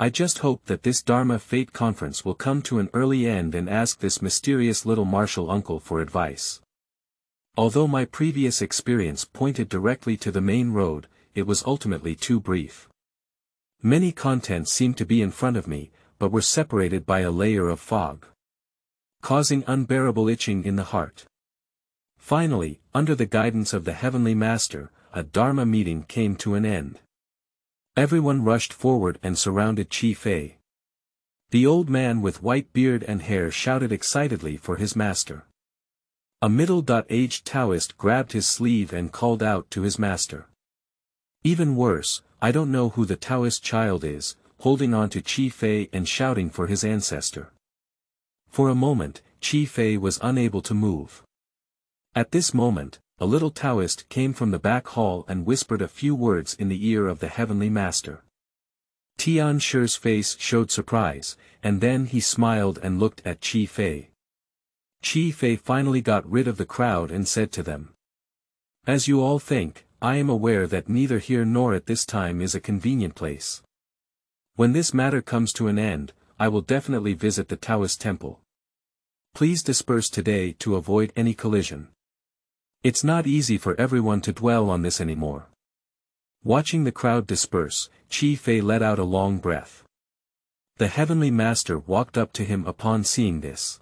[SPEAKER 1] I just hope that this Dharma Fate conference will come to an early end and ask this mysterious little martial uncle for advice. Although my previous experience pointed directly to the main road, it was ultimately too brief. Many contents seemed to be in front of me, but were separated by a layer of fog, causing unbearable itching in the heart. Finally, under the guidance of the Heavenly Master, a Dharma meeting came to an end. Everyone rushed forward and surrounded Fei. The old man with white beard and hair shouted excitedly for his master. A middle-aged Taoist grabbed his sleeve and called out to his master. Even worse, I don't know who the Taoist child is, holding on to Fei and shouting for his ancestor. For a moment, Fei was unable to move. At this moment, a little Taoist came from the back hall and whispered a few words in the ear of the Heavenly Master. Tian Shi's face showed surprise, and then he smiled and looked at Fei. Fei finally got rid of the crowd and said to them. As you all think, I am aware that neither here nor at this time is a convenient place. When this matter comes to an end, I will definitely visit the Taoist temple. Please disperse today to avoid any collision. It's not easy for everyone to dwell on this anymore. Watching the crowd disperse, Fei let out a long breath. The Heavenly Master walked up to him upon seeing this.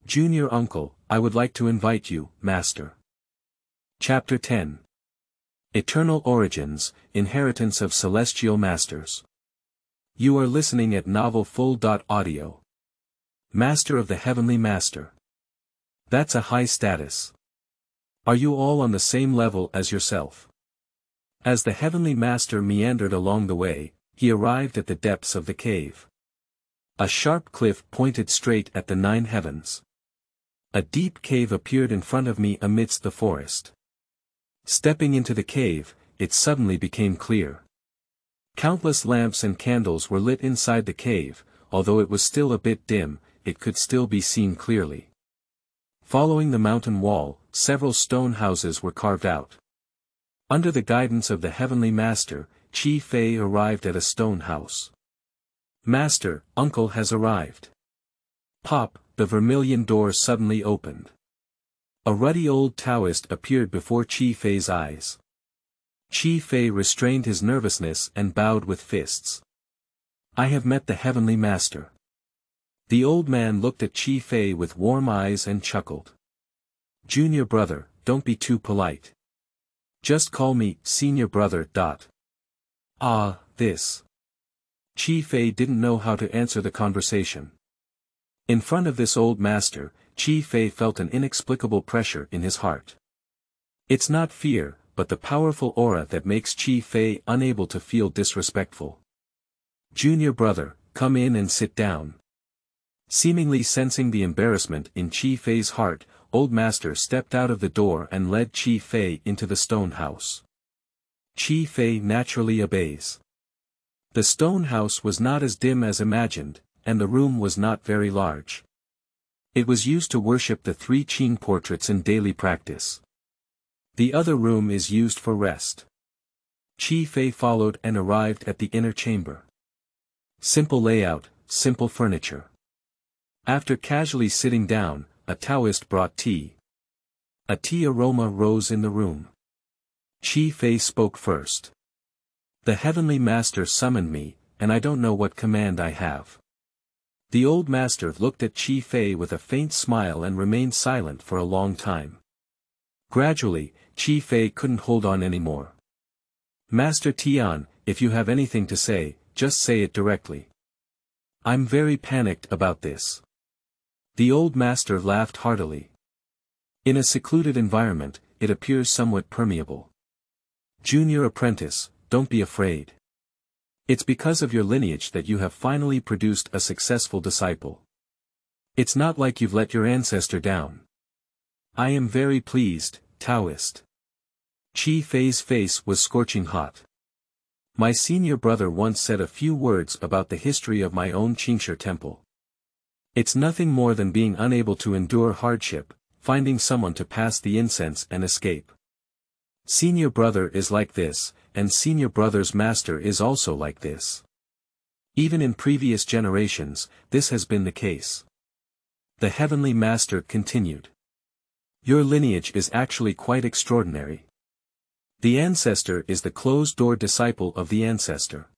[SPEAKER 1] Junior uncle, I would like to invite you, Master. Chapter 10. Eternal Origins, Inheritance of Celestial Masters. You are listening at novelfull.audio. Master of the Heavenly Master. That's a high status. Are you all on the same level as yourself? As the Heavenly Master meandered along the way, he arrived at the depths of the cave. A sharp cliff pointed straight at the 9 heavens. A deep cave appeared in front of me amidst the forest. Stepping into the cave, it suddenly became clear. Countless lamps and candles were lit inside the cave, although it was still a bit dim, it could still be seen clearly. Following the mountain wall, several stone houses were carved out. Under the guidance of the Heavenly Master, Fei arrived at a stone house. Master, uncle has arrived. Pop, the vermilion door suddenly opened. A ruddy old Taoist appeared before Fei's eyes. Fei restrained his nervousness and bowed with fists. I have met the Heavenly Master. The old man looked at Fei with warm eyes and chuckled. Junior brother, don't be too polite. Just call me, senior brother. Ah, this. Fei didn't know how to answer the conversation. In front of this old master, Fei felt an inexplicable pressure in his heart. It's not fear, but the powerful aura that makes Fei unable to feel disrespectful. Junior brother, come in and sit down. Seemingly sensing the embarrassment in Fei's heart, old master stepped out of the door and led Fei into the stone house. Fei naturally obeys. The stone house was not as dim as imagined, and the room was not very large. It was used to worship the 3 Qing portraits in daily practice. The other room is used for rest. Fei followed and arrived at the inner chamber. Simple layout, simple furniture. After casually sitting down, a Taoist brought tea. A tea aroma rose in the room. Qi Fei spoke first. The Heavenly Master summoned me, and I don't know what command I have. The old master looked at Qi Fei with a faint smile and remained silent for a long time. Gradually, Qi Fei couldn't hold on anymore. Master Tian, if you have anything to say, just say it directly. I'm very panicked about this. The old master laughed heartily. In a secluded environment, it appears somewhat permeable. Junior apprentice, don't be afraid. It's because of your lineage that you have finally produced a successful disciple. It's not like you've let your ancestor down. I am very pleased, Taoist. Qi Fei's face was scorching hot. My senior brother once said a few words about the history of my own Qingshi temple. It's nothing more than being unable to endure hardship, finding someone to pass the incense and escape. Senior brother is like this, and senior brother's master is also like this. Even in previous generations, this has been the case. The Heavenly Master continued. Your lineage is actually quite extraordinary. The ancestor is the closed-door disciple of the ancestor.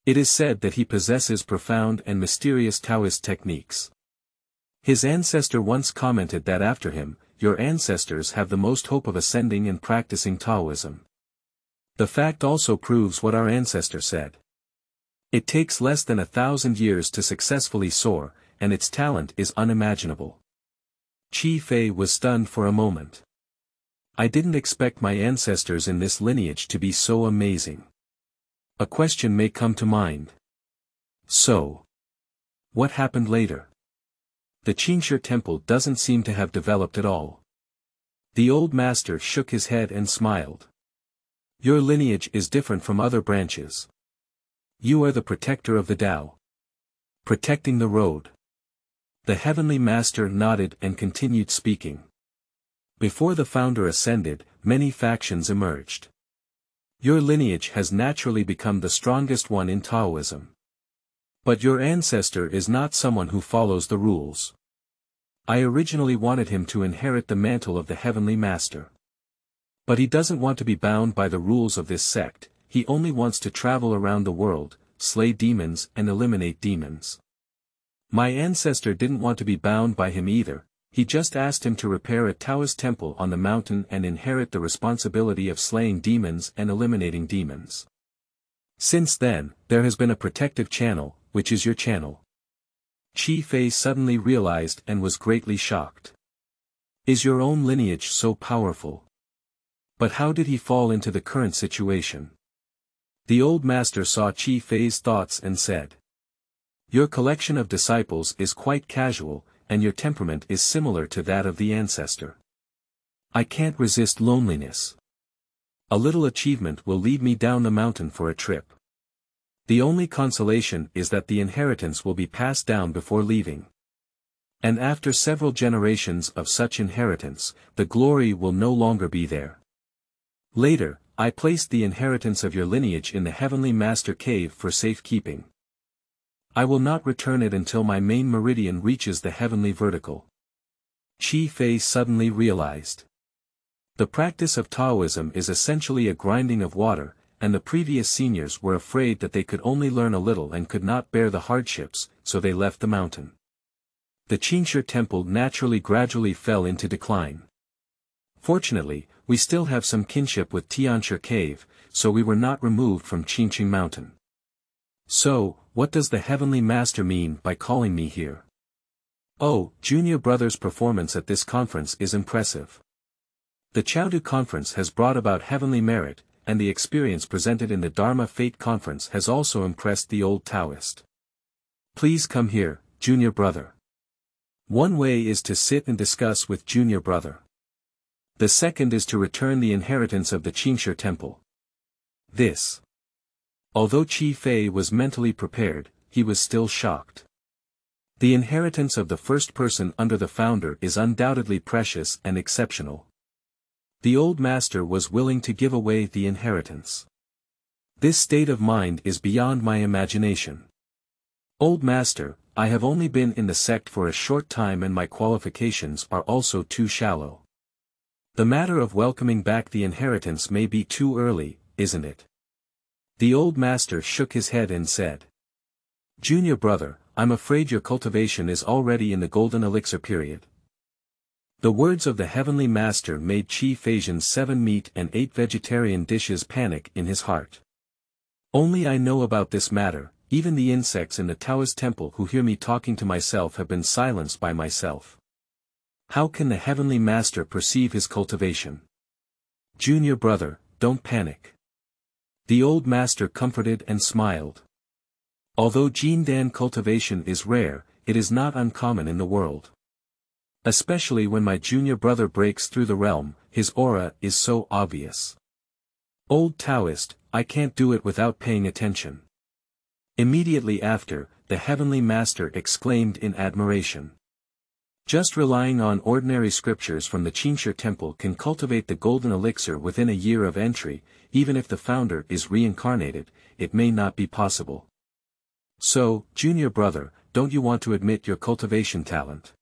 [SPEAKER 1] It is said that he possesses profound and mysterious Taoist techniques. His ancestor once commented that after him, your ancestors have the most hope of ascending and practicing Taoism. The fact also proves what our ancestor said. It takes less than 1,000 years to successfully soar, and its talent is unimaginable. Qi Fei was stunned for a moment. I didn't expect my ancestors in this lineage to be so amazing. A question may come to mind. So, what happened later? The Qingshi temple doesn't seem to have developed at all. The old master shook his head and smiled. Your lineage is different from other branches. You are the protector of the Tao. Protecting the road. The Heavenly Master nodded and continued speaking. Before the founder ascended, many factions emerged. Your lineage has naturally become the strongest one in Taoism. But your ancestor is not someone who follows the rules. I originally wanted him to inherit the mantle of the Heavenly Master. But he doesn't want to be bound by the rules of this sect, he only wants to travel around the world, slay demons and eliminate demons. My ancestor didn't want to be bound by him either, he just asked him to repair a Taoist temple on the mountain and inherit the responsibility of slaying demons and eliminating demons. Since then, there has been a protective channel, which is your channel. Qi Fei suddenly realized and was greatly shocked. Is your own lineage so powerful? But how did he fall into the current situation? The old master saw Qi Fei's thoughts and said. Your collection of disciples is quite casual, and your temperament is similar to that of the ancestor. I can't resist loneliness. A little achievement will lead me down the mountain for a trip. The only consolation is that the inheritance will be passed down before leaving. And after several generations of such inheritance, the glory will no longer be there. Later, I placed the inheritance of your lineage in the Heavenly Master Cave for safekeeping. I will not return it until my main meridian reaches the heavenly vertical. Qi Fei suddenly realized. The practice of Taoism is essentially a grinding of water, and the previous seniors were afraid that they could only learn a little and could not bear the hardships, so they left the mountain. The Qingshi temple naturally gradually fell into decline. Fortunately, we still have some kinship with Tianshi Cave, so we were not removed from Qingqing Mountain. So, what does the Heavenly Master mean by calling me here? Oh, Junior Brother's performance at this conference is impressive. The Chengdu conference has brought about heavenly merit, and the experience presented in the Dharma Fate conference has also impressed the old Taoist. Please come here, Junior Brother. One way is to sit and discuss with Junior Brother. The second is to return the inheritance of the Qingshi temple. This. Although Qi Fei was mentally prepared, he was still shocked. The inheritance of the first person under the founder is undoubtedly precious and exceptional. The old master was willing to give away the inheritance. This state of mind is beyond my imagination. Old master, I have only been in the sect for a short time and my qualifications are also too shallow. The matter of welcoming back the inheritance may be too early, isn't it? The old master shook his head and said. Junior brother, I'm afraid your cultivation is already in the golden elixir period. The words of the Heavenly Master made ToFeilu's 7 meat and 8 vegetarian dishes panic in his heart. Only I know about this matter, even the insects in the Taoist temple who hear me talking to myself have been silenced by myself. How can the Heavenly Master perceive his cultivation? Junior brother, don't panic. The old master comforted and smiled. Although Jindan cultivation is rare, it is not uncommon in the world. Especially when my junior brother breaks through the realm, his aura is so obvious. Old Taoist, I can't do it without paying attention. Immediately after, the Heavenly Master exclaimed in admiration. Just relying on ordinary scriptures from the Qingshi temple can cultivate the golden elixir within a year of entry, even if the founder is reincarnated, it may not be possible. So, junior brother, don't you want to admit your cultivation talent?